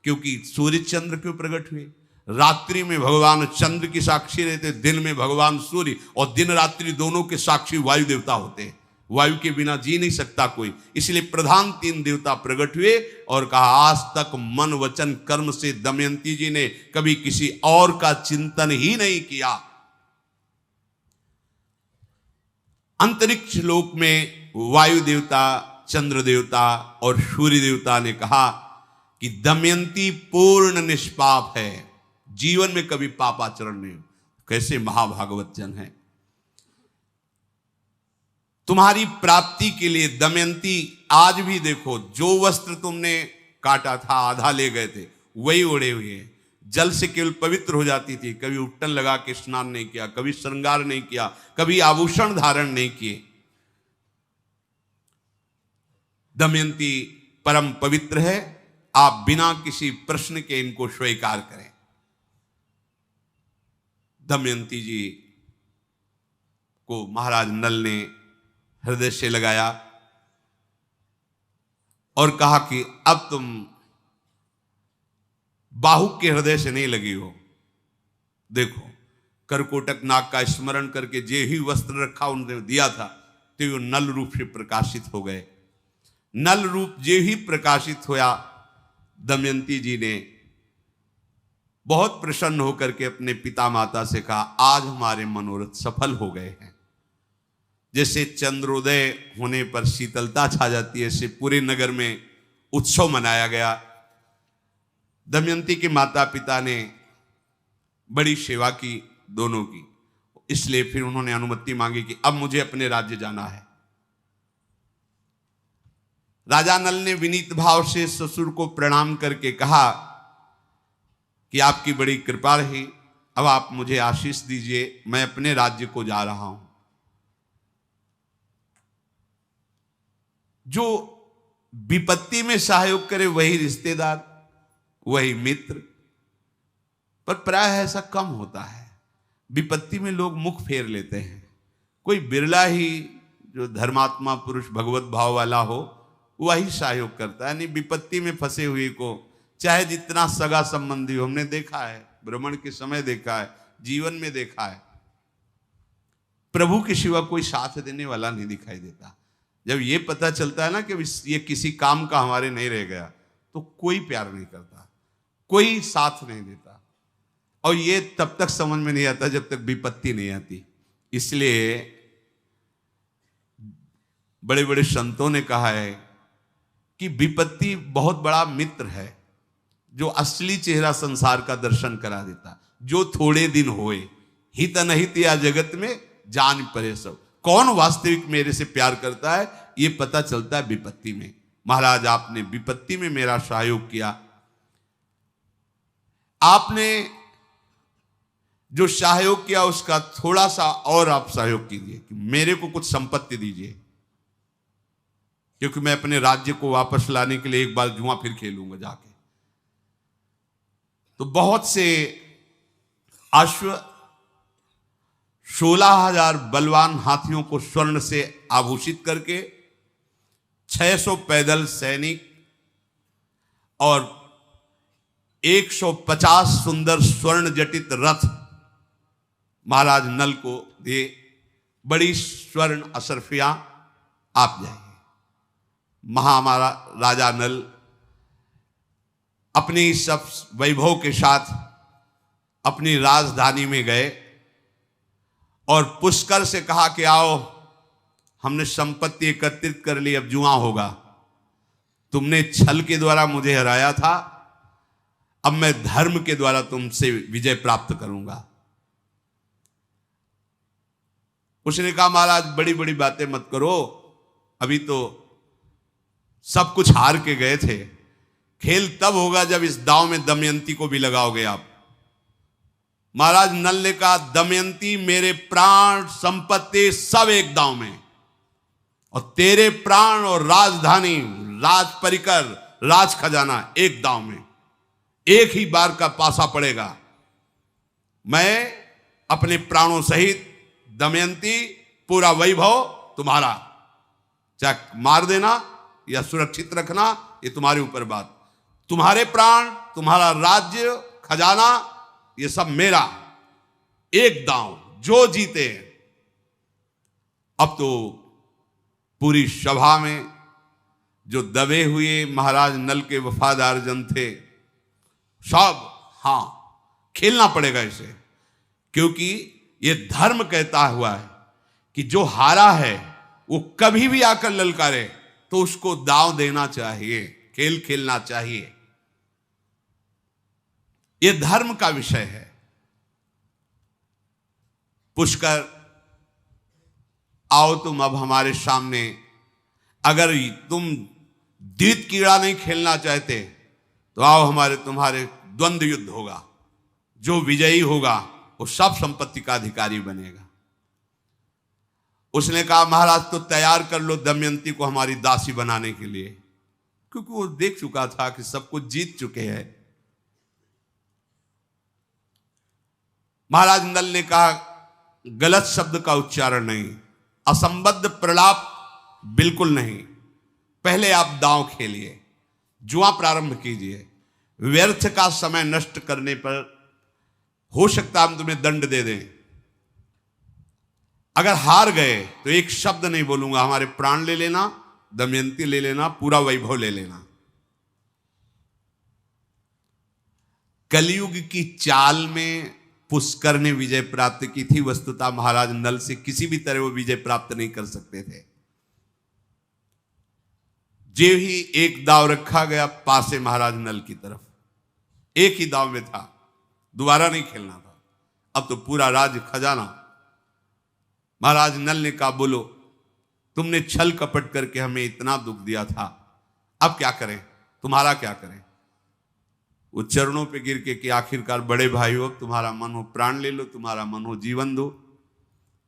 क्योंकि सूर्य चंद्र क्यों प्रकट हुए? रात्रि में भगवान चंद्र की साक्षी रहते, दिन में भगवान सूर्य, और दिन रात्रि दोनों के साक्षी वायु देवता होते हैं। वायु के बिना जी नहीं सकता कोई, इसलिए प्रधान तीन देवता प्रकट हुए और कहा आज तक मन वचन कर्म से दमयंती जी ने कभी किसी और का चिंतन ही नहीं किया। अंतरिक्ष लोक में वायु देवता, चंद्र देवता और सूर्य देवता ने कहा कि दमयंती पूर्ण निष्पाप है, जीवन में कभी पापाचरण नहीं। कैसे महाभागवत जन है। तुम्हारी प्राप्ति के लिए दमयंती आज भी देखो, जो वस्त्र तुमने काटा था आधा ले गए थे वही ओढ़े हुए हैं। जल से केवल पवित्र हो जाती थी, कभी उपटन लगा के स्नान नहीं किया, कभी श्रृंगार नहीं किया, कभी आभूषण धारण नहीं किए। दमयंती परम पवित्र है, आप बिना किसी प्रश्न के इनको स्वीकार करें। दमयंती जी को महाराज नल ने हृदय से लगाया और कहा कि अब तुम बाहु के हृदय से नहीं लगी हो। देखो करकोटक नाग का स्मरण करके जे ही वस्त्र रखा उन्होंने दिया था तो वो नल रूप से प्रकाशित हो गए। नल रूप जे ही प्रकाशित होया, दमयंती जी ने बहुत प्रसन्न होकर के अपने पिता माता से कहा आज हमारे मनोरथ सफल हो गए हैं। जैसे चंद्रोदय होने पर शीतलता छा जाती है, ऐसे पूरे नगर में उत्सव मनाया गया। दमयंती के माता पिता ने बड़ी सेवा की दोनों की, इसलिए फिर उन्होंने अनुमति मांगी कि अब मुझे अपने राज्य जाना है। राजा नल ने विनीत भाव से ससुर को प्रणाम करके कहा कि आपकी बड़ी कृपा रही, अब आप मुझे आशीष दीजिए, मैं अपने राज्य को जा रहा हूं। जो विपत्ति में सहयोग करे वही रिश्तेदार, वही मित्र, पर प्राय ऐसा कम होता है। विपत्ति में लोग मुख फेर लेते हैं। कोई बिरला ही जो धर्मात्मा पुरुष भगवत भाव वाला हो वही सहयोग करता है। नहीं, विपत्ति में फंसे हुए को चाहे जितना सगा संबंधी हो, हमने देखा है, भ्रमण के समय देखा है, जीवन में देखा है, प्रभु के सिवा कोई साथ देने वाला नहीं दिखाई देता। जब ये पता चलता है ना कि ये किसी काम का हमारे नहीं रह गया, तो कोई प्यार नहीं करता, कोई साथ नहीं देता। और ये तब तक समझ में नहीं आता जब तक विपत्ति नहीं आती। इसलिए बड़े बड़े संतों ने कहा है कि विपत्ति बहुत बड़ा मित्र है, जो असली चेहरा संसार का दर्शन करा देता। जो थोड़े दिन होए हित अनहित या जगत में जान परे सब। कौन वास्तविक मेरे से प्यार करता है ये पता चलता है विपत्ति में। महाराज आपने विपत्ति में मेरा सहयोग किया। आपने जो सहयोग किया उसका थोड़ा सा और आप सहयोग कीजिए कि मेरे को कुछ संपत्ति दीजिए, क्योंकि मैं अपने राज्य को वापस लाने के लिए एक बार जुआ फिर खेलूंगा जाके। तो बहुत से अश्व, 16,000 बलवान हाथियों को स्वर्ण से आभूषित करके, 600 पैदल सैनिक और 150 सुंदर स्वर्ण जटित रथ महाराज नल को दिए। बड़ी स्वर्ण अशरफियां आप जाइए। हमारा राजा नल अपनी सब वैभव के साथ अपनी राजधानी में गए और पुष्कर से कहा कि आओ, हमने संपत्ति एकत्रित कर ली, अब जुआ होगा। तुमने छल के द्वारा मुझे हराया था, अब मैं धर्म के द्वारा तुमसे विजय प्राप्त करूंगा। उसने कहा महाराज बड़ी बड़ी बातें मत करो, अभी तो सब कुछ हार के गए थे। खेल तब होगा जब इस दांव में दमयंती को भी लगाओगे आप। महाराज नल ने कहा दमयंती मेरे प्राण संपत्ति सब एक दांव में, और तेरे प्राण और राजधानी, राज परिकर राज खजाना एक दांव में, एक ही बार का पासा पड़ेगा। मैं अपने प्राणों सहित, दमयंती, पूरा वैभव तुम्हारा, चाहे मार देना या सुरक्षित रखना, ये तुम्हारे ऊपर बात। तुम्हारे प्राण, तुम्हारा राज्य, खजाना, ये सब मेरा, एक दांव, जो जीते। अब तो पूरी सभा में जो दबे हुए महाराज नल के वफादार जन थे, सब हां खेलना पड़ेगा इसे, क्योंकि ये धर्म कहता हुआ है कि जो हारा है वो कभी भी आकर ललकारे तो उसको दांव देना चाहिए, खेल खेलना चाहिए। ये धर्म का विषय है। पुष्कर, आओ तुम अब हमारे सामने। अगर तुम द्वित कीड़ा नहीं खेलना चाहते तो आओ, तुम्हारे द्वंद्व युद्ध होगा। जो विजयी होगा वो सब संपत्ति का अधिकारी बनेगा। उसने कहा महाराज तो तैयार कर लो दमयंती को हमारी दासी बनाने के लिए, क्योंकि वो देख चुका था कि सब कुछ जीत चुके हैं। महाराज नल ने कहा गलत शब्द का उच्चारण नहीं, असंबद्ध प्रलाप बिल्कुल नहीं। पहले आप दांव खेलिए, जुआ प्रारंभ कीजिए। व्यर्थ का समय नष्ट करने पर हो सकता हम तुम्हें दंड दे दें। अगर हार गए तो एक शब्द नहीं बोलूंगा, हमारे प्राण ले लेना, दमयंती ले लेना, पूरा वैभव ले लेना। कलयुग की चाल में पुष्कर ने विजय प्राप्त की थी। वस्तुतः महाराज नल से किसी भी तरह वो विजय प्राप्त नहीं कर सकते थे। जो ही एक दाव रखा गया पासे महाराज नल की तरफ, एक ही दाव में था, दोबारा नहीं खेलना था। अब तो पूरा राज खजाना। महाराज नल ने कहा बोलो, तुमने छल कपट करके हमें इतना दुख दिया था, अब क्या करें, तुम्हारा क्या करें। वो चरणों पे गिर के कि आखिरकार बड़े भाई हो, तुम्हारा मन हो प्राण ले लो, तुम्हारा मन हो जीवन दो।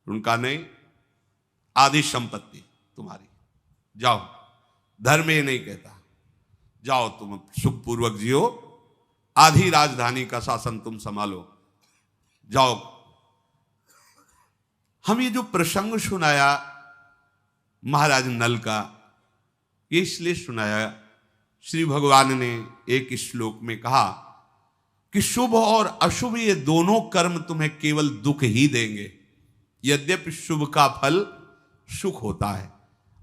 उनका नहीं, आधी संपत्ति तुम्हारी, जाओ। धर्म ये नहीं कहता, जाओ तुम सुखपूर्वक जियो, आधी राजधानी का शासन तुम संभालो, जाओ। हम ये जो प्रसंग सुनाया महाराज नल का, ये इसलिए सुनाया, श्री भगवान ने एक श्लोक में कहा कि शुभ और अशुभ ये दोनों कर्म तुम्हें केवल दुख ही देंगे। यद्यपि शुभ का फल सुख होता है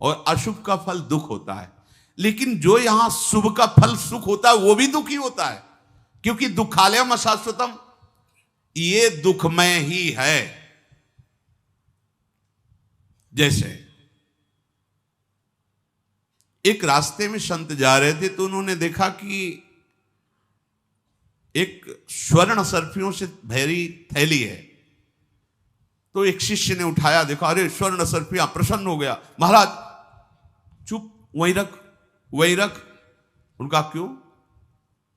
और अशुभ का फल दुख होता है, लेकिन जो यहां शुभ का फल सुख होता है वो भी दुख ही होता है, क्योंकि दुखालयम अशाश्वतम, ये दुखमय ही है। जैसे एक रास्ते में संत जा रहे थे तो उन्होंने देखा कि एक स्वर्ण सर्फियों से भरी थैली है। तो एक शिष्य ने उठाया, देखा, अरे स्वर्ण सर्फियां, प्रसन्न हो गया। महाराज चुप, वहीं रख, वहीं रख। उनका क्यों?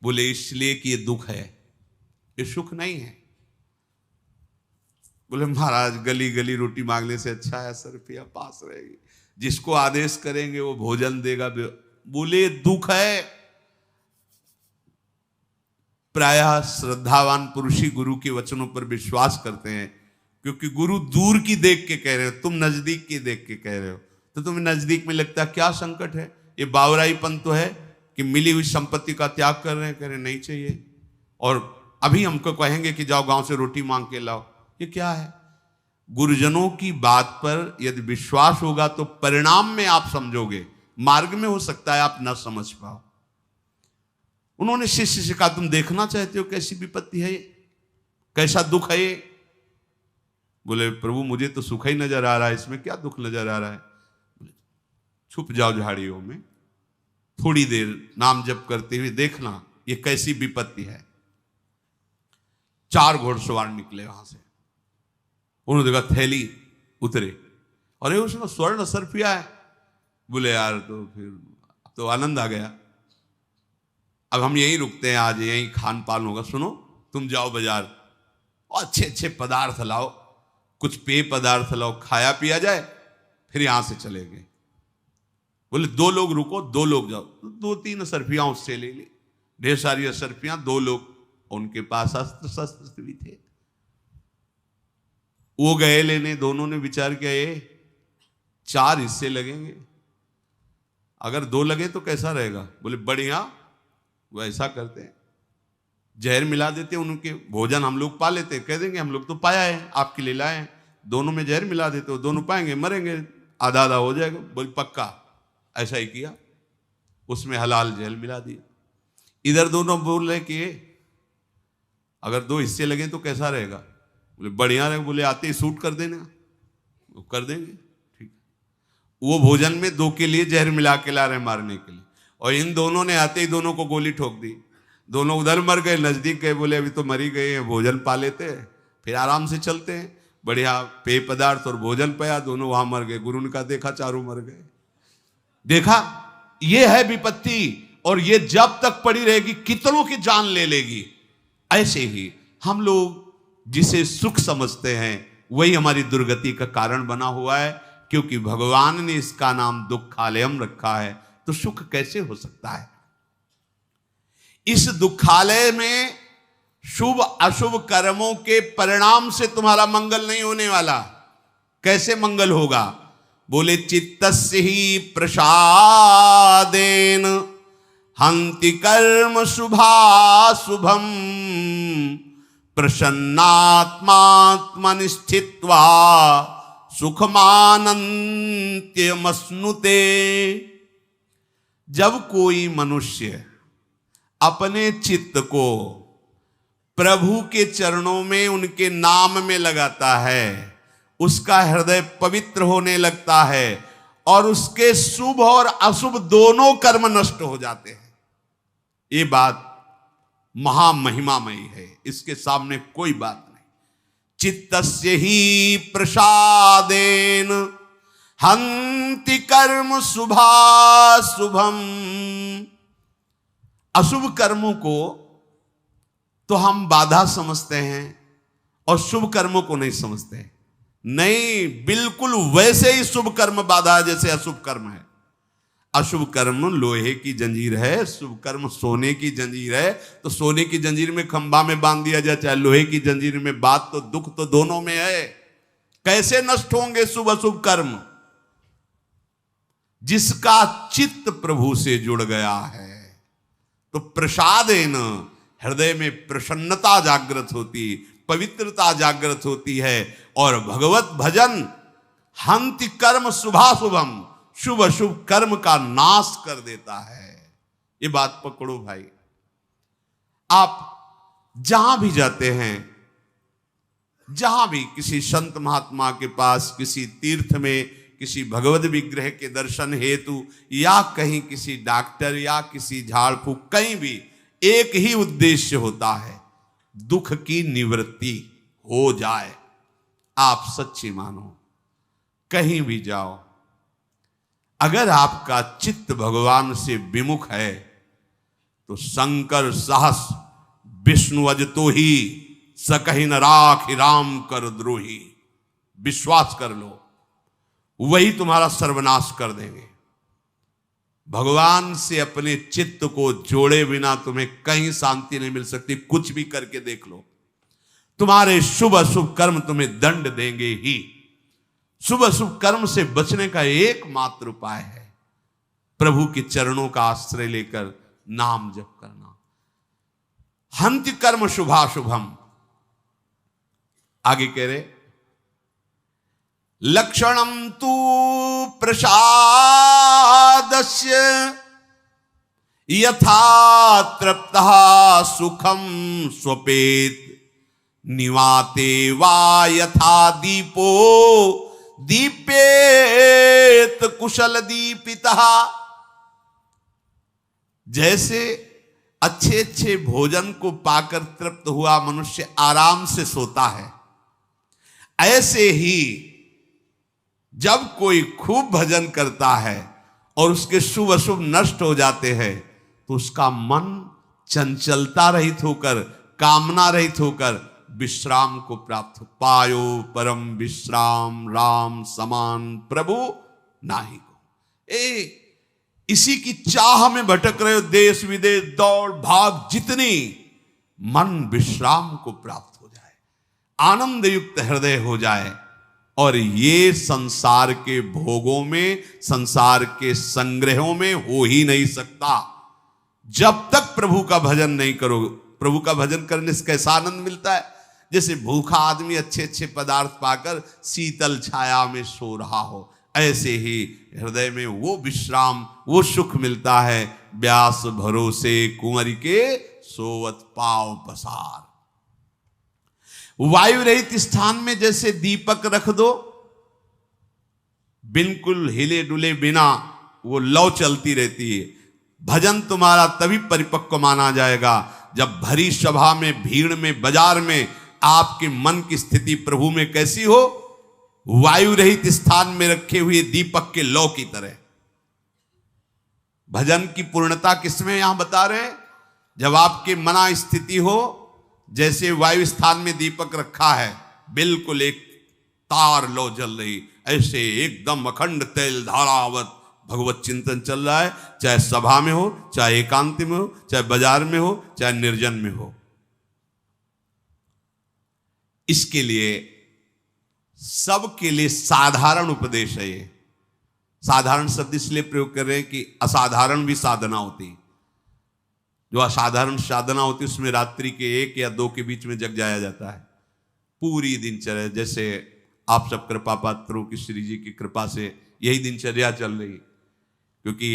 बोले इसलिए कि ये दुख है, ये सुख नहीं है। बोले महाराज गली गली रोटी मांगने से अच्छा है सर्फिया पास रहेगी, जिसको आदेश करेंगे वो भोजन देगा। बोले दुख है। प्रायः श्रद्धावान पुरुष ही गुरु के वचनों पर विश्वास करते हैं, क्योंकि गुरु दूर की देख के कह रहे हो, तुम नजदीक की देख के कह रहे हो, तो तुम्हें नजदीक में लगता है क्या संकट है। ये बावराईपन तो है कि मिली हुई संपत्ति का त्याग कर रहे हैं, कह रहे नहीं चाहिए, और अभी हमको कहेंगे कि जाओ गांव से रोटी मांग के लाओ। ये क्या है? गुरुजनों की बात पर यदि विश्वास होगा तो परिणाम में आप समझोगे, मार्ग में हो सकता है आप न समझ पाओ। उन्होंने शिष्य से कहा तुम देखना चाहते हो कैसी विपत्ति है ये, कैसा दुख है ये। बोले प्रभु मुझे तो सुख ही नजर आ रहा है, इसमें क्या दुख नजर आ रहा है। छुप जाओ झाड़ियों में, थोड़ी देर नाम जप करते हुए देखना ये कैसी विपत्ति है। 4 घोड़सवार निकले वहां से, उन्होंने देखा थैली, उतरे, अरे उसमें स्वर्ण सर्फिया है। बोले यार तो फिर तो आनंद आ गया, अब हम यहीं रुकते हैं, आज यहीं खान पान होगा। सुनो तुम जाओ बाजार और अच्छे अच्छे पदार्थ लाओ, कुछ पेय पदार्थ लाओ, खाया पिया जाए, फिर यहां से चले गए। बोले 2 लोग रुको, 2 लोग जाओ। तो 2-3 असरफियां उससे ले ली, ढेर सारी असरफियां, 2 लोग, उनके पास अस्त्र शस्त्र भी थे। वो गए लेने, दोनों ने विचार किया ये 4 हिस्से लगेंगे, अगर 2 लगे तो कैसा रहेगा। बोले बढ़िया, वो ऐसा करते हैं, जहर मिला देते हैं, उनके भोजन हम लोग पा लेते हैं, कह देंगे हम लोग तो पाया है, आपके लिए लाए हैं, दोनों में जहर मिला देते हो, दोनों पाएंगे, मरेंगे, आधा आधा हो जाएगा। बोले पक्का। ऐसा ही किया, उसमें हलाल जहर मिला दिया। इधर दोनों बोल रहे कि अगर 2 हिस्से लगे तो कैसा रहेगा। बोले बढ़िया रहेगा। बोले आते ही शूट कर देना, वो कर देंगे, ठीक। वो भोजन में 2 के लिए जहर मिला के ला रहे मारने के लिए, और इन दोनों ने आते ही दोनों को गोली ठोक दी। दोनों उधर मर गए, नजदीक गए, बोले अभी तो मरी गए हैं, भोजन पा लेते हैं, फिर आराम से चलते हैं। बढ़िया पेय पदार्थ और भोजन पाया, दोनों वहां मर गए। गुरु ने कहा देखा, चारों मर गए। देखा, ये है विपत्ति, और ये जब तक पड़ी रहेगी कितनों की जान ले लेगी। ऐसे ही हम लोग जिसे सुख समझते हैं वही हमारी दुर्गति का कारण बना हुआ है, क्योंकि भगवान ने इसका नाम दुखालयम रखा है। तो सुख कैसे हो सकता है। इस दुखालय में शुभ अशुभ कर्मों के परिणाम से तुम्हारा मंगल नहीं होने वाला। कैसे मंगल होगा। बोले चित्तस्य ही प्रसादेन हंति कर्म शुभाशुभम प्रसन्नात्मात्मनि स्थित्वा सुखमानन्त्यमश्नुते। जब कोई मनुष्य अपने चित्त को प्रभु के चरणों में, उनके नाम में लगाता है, उसका हृदय पवित्र होने लगता है, और उसके शुभ और अशुभ दोनों कर्म नष्ट हो जाते हैं। ये बात महामहिमामयी है, इसके सामने कोई बात नहीं। चित्तस्य ही प्रसादेन हंति कर्म शुभाशुभम। अशुभ कर्मों को तो हम बाधा समझते हैं और शुभ कर्मों को नहीं समझते हैं। नहीं, बिल्कुल वैसे ही शुभ कर्म बाधा है जैसे अशुभ कर्म है। अशुभ कर्म लोहे की जंजीर है, शुभ कर्म सोने की जंजीर है। तो सोने की जंजीर में खंभा में बांध दिया जाए, चाहे लोहे की जंजीर में, बात तो दुख तो दोनों में है। कैसे नष्ट होंगे शुभ अशुभ कर्म। जिसका चित्त प्रभु से जुड़ गया है तो प्रसादेन हृदय में प्रसन्नता जागृत होती, पवित्रता जागृत होती है, और भगवत भजन हंति कर्म शुभाशुभम, शुभ अशुभ कर्म का नाश कर देता है। ये बात पकड़ो भाई। आप जहां भी जाते हैं, जहां भी किसी संत महात्मा के पास, किसी तीर्थ में, किसी भगवत विग्रह के दर्शन हेतु, या कहीं किसी डॉक्टर या किसी झाड़ फूक, कहीं भी एक ही उद्देश्य होता है, दुख की निवृत्ति हो जाए। आप सच्ची मानो, कहीं भी जाओ, अगर आपका चित्त भगवान से विमुख है तो शंकर सहस विष्णु अजतो ही सकहि न राखि राम कर द्रोही। विश्वास कर लो, वही तुम्हारा सर्वनाश कर देंगे। भगवान से अपने चित्त को जोड़े बिना तुम्हें कहीं शांति नहीं मिल सकती। कुछ भी करके देख लो, तुम्हारे शुभ अशुभ कर्म तुम्हें दंड देंगे ही। शुभ अशुभ कर्म से बचने का एकमात्र उपाय है प्रभु के चरणों का आश्रय लेकर नाम जप करना। हंति कर्म शुभाशुभम। आगे कह रहे, लक्षणम तू प्रसादस्य यथा तृप्तः सुखम स्वपेत निवाते वा यथा दीपो दीपेत कुशल दीपितः। जैसे अच्छे अच्छे भोजन को पाकर तृप्त हुआ मनुष्य आराम से सोता है, ऐसे ही जब कोई खूब भजन करता है और उसके शुभ अशुभ नष्ट हो जाते हैं तो उसका मन चंचलता रहित होकर, कामना रहित होकर विश्राम को प्राप्त हो। पायो परम विश्राम राम समान प्रभु नाही को। इसी की चाह में भटक रहे हो, देश विदेश दौड़ भाग जितनी, मन विश्राम को प्राप्त हो जाए, आनंद युक्त हृदय हो जाए, और ये संसार के भोगों में, संसार के संग्रहों में हो ही नहीं सकता जब तक प्रभु का भजन नहीं करो। प्रभु का भजन करने से कैसा आनंद मिलता है, जैसे भूखा आदमी अच्छे अच्छे पदार्थ पाकर शीतल छाया में सो रहा हो, ऐसे ही हृदय में वो विश्राम, वो सुख मिलता है। व्यास भरोसे कुंवर के सोवत पाव पसार। वायु रहित स्थान में जैसे दीपक रख दो, बिल्कुल हिले डुले बिना वो लौ चलती रहती है। भजन तुम्हारा तभी परिपक्व माना जाएगा जब भरी सभा में, भीड़ में, बाजार में आपके मन की स्थिति प्रभु में कैसी हो, वायु रहित स्थान में रखे हुए दीपक के लौ की तरह। भजन की पूर्णता किसमें यहां बता रहे हैं, जब आपके मना स्थिति हो, जैसे वायु स्थान में दीपक रखा है, बिल्कुल एक तार लो जल रही, ऐसे एकदम अखंड तेल धारावत भगवत चिंतन चल रहा है, चाहे सभा में हो, चाहे एकांत में हो, चाहे बाजार में हो, चाहे निर्जन में हो। इसके लिए सबके लिए साधारण उपदेश है। ये साधारण शब्द इसलिए प्रयोग कर रहे हैं कि असाधारण भी साधना होती। जो असाधारण साधना होती है उसमें रात्रि के 1 या 2 के बीच में जग जाया जाता है। पूरी दिनचर्या, जैसे आप सब कृपा पात्रों की, श्री जी की कृपा से यही दिनचर्या चल रही। क्योंकि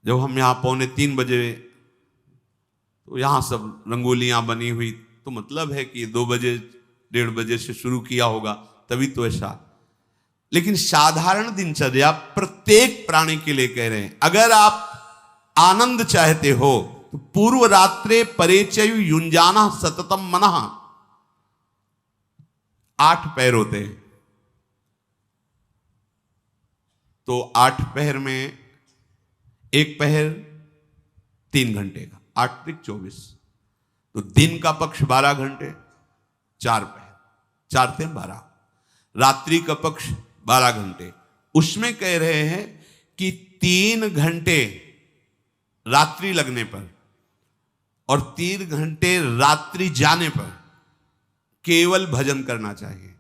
जब हम यहाँ 2:45 बजे, तो यहाँ सब रंगोलियाँ बनी हुई, तो मतलब है कि 2 बजे 1:30 बजे से शुरू किया होगा, तभी तो ऐसा। लेकिन साधारण दिनचर्या प्रत्येक प्राणी के लिए कह रहे हैं। अगर आप आनंद चाहते हो तो पूर्व रात्रे परेचयु युंजाना सततम मनः। 8 पहर होते हैं, तो 8 पहर में एक पहर 3 घंटे का, 8 × 24, तो दिन का पक्ष 12 घंटे, 4 पहर, 4 × 12, रात्रि का पक्ष 12 घंटे। उसमें कह रहे हैं कि 3 घंटे रात्रि लगने पर और 3 घंटे रात्रि जाने पर केवल भजन करना चाहिए।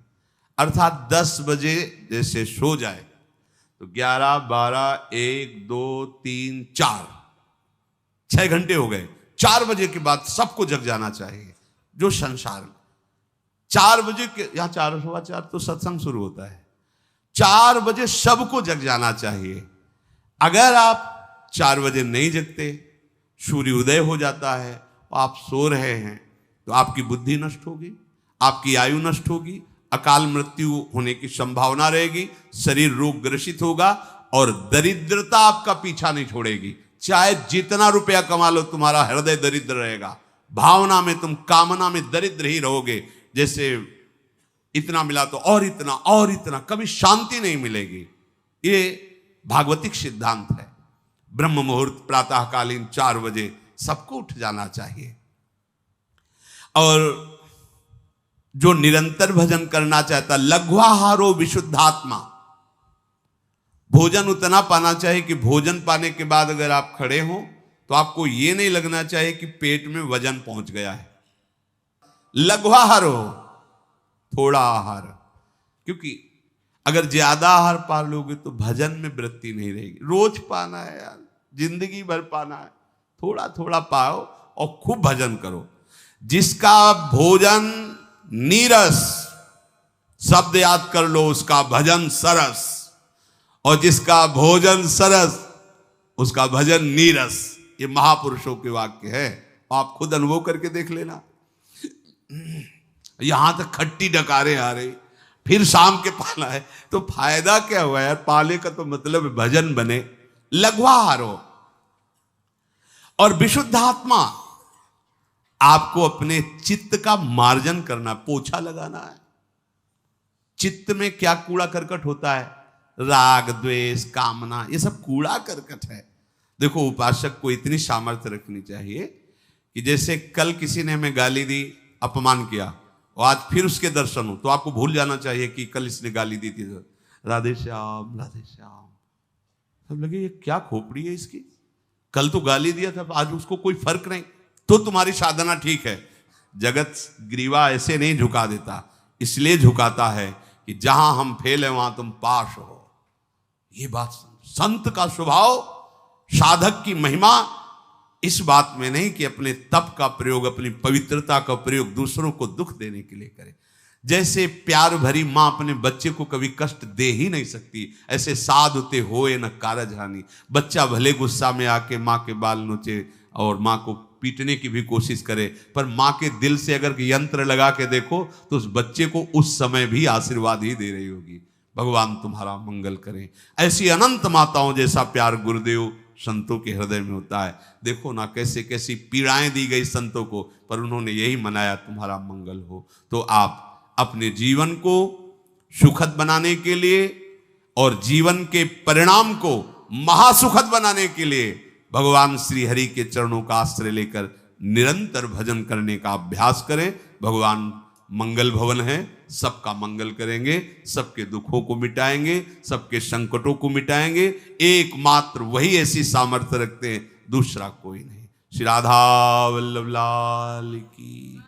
अर्थात 10 बजे जैसे सो जाए तो 11, 12, 1, 2, 3, 4, 6 घंटे हो गए। 4 बजे के बाद सबको जग जाना चाहिए। जो संसार में 4 बजे के, यहां 4, 4:15 तो सत्संग शुरू होता है, 4 बजे सबको जग जाना चाहिए। अगर आप 4 बजे नहीं जगते, सूर्य उदय हो जाता है और आप सो रहे हैं, तो आपकी बुद्धि नष्ट होगी, आपकी आयु नष्ट होगी, अकाल मृत्यु होने की संभावना रहेगी, शरीर रोग ग्रसित होगा और दरिद्रता आपका पीछा नहीं छोड़ेगी। चाहे जितना रुपया कमा लो, तुम्हारा हृदय दरिद्र रहेगा। भावना में तुम, कामना में दरिद्र ही रहोगे। जैसे इतना मिला तो और इतना और इतना, कभी शांति नहीं मिलेगी। ये भागवतिक सिद्धांत है। ब्रह्म मुहूर्त प्रातःकालीन 4 बजे सबको उठ जाना चाहिए। और जो निरंतर भजन करना चाहता, लघ्वाहारो विशुद्धात्मा, भोजन उतना पाना चाहिए कि भोजन पाने के बाद अगर आप खड़े हो तो आपको ये नहीं लगना चाहिए कि पेट में वजन पहुंच गया है। लघ्वाहार हो, थोड़ा आहार, क्योंकि अगर ज्यादा आहार पा लोगे तो भजन में वृत्ति नहीं रहेगी। रोज पाना है यार, जिंदगी भर पाना है, थोड़ा थोड़ा पाओ और खूब भजन करो। जिसका भोजन नीरस, शब्द याद कर लो, उसका भजन सरस, और जिसका भोजन सरस उसका भजन नीरस। ये महापुरुषों के वाक्य है, आप खुद अनुभव करके देख लेना। यहां तक खट्टी डकारे आ रही, फिर शाम के पाला है, तो फायदा क्या हुआ यार? पाले का तो मतलब भजन बने। लघ्वाहार हो। और विशुद्धात्मा, आपको अपने चित्त का मार्जन करना, पोछा लगाना है। चित्त में क्या कूड़ा करकट होता है? राग, द्वेष, कामना, ये सब कूड़ा करकट है। देखो, उपासक को इतनी सामर्थ्य रखनी चाहिए कि जैसे कल किसी ने हमें गाली दी, अपमान किया, और आज फिर उसके दर्शन हो, तो आपको भूल जाना चाहिए कि कल इसने गाली दी थी। राधे श्याम, राधे श्याम, सब लगे ये क्या खोपड़ी है इसकी, कल तो गाली दिया था, आज उसको कोई फर्क नहीं, तो तुम्हारी साधना ठीक है। जगत ग्रीवा ऐसे नहीं झुका देता, इसलिए झुकाता है कि जहां हम फेल है वहां तुम पास हो। ये बात संत का स्वभाव, साधक की महिमा इस बात में नहीं कि अपने तप का प्रयोग, अपनी पवित्रता का प्रयोग दूसरों को दुख देने के लिए करे। जैसे प्यार भरी मां अपने बच्चे को कभी कष्ट दे ही नहीं सकती, ऐसे साध उते होए न कारज हानि। बच्चा भले गुस्सा में आके मां के बाल नोचे और मां को पीटने की भी कोशिश करे, पर मां के दिल से अगर यंत्र लगा के देखो तो उस बच्चे को उस समय भी आशीर्वाद ही दे रही होगी। भगवान तुम्हारा मंगल करें। ऐसी अनंत माताओं जैसा प्यार गुरुदेव संतों के हृदय में होता है। देखो ना कैसे कैसी पीड़ाएं दी गई संतों को, पर उन्होंने यही मनाया तुम्हारा मंगल हो। तो आप अपने जीवन को सुखद बनाने के लिए और जीवन के परिणाम को महासुखद बनाने के लिए भगवान श्री हरि के चरणों का आश्रय लेकर निरंतर भजन करने का अभ्यास करें। भगवान मंगल भवन है, सबका मंगल करेंगे, सबके दुखों को मिटाएंगे, सबके संकटों को मिटाएंगे। एकमात्र वही ऐसी सामर्थ्य रखते हैं, दूसरा कोई नहीं। श्री राधा वल्लभ लाल की।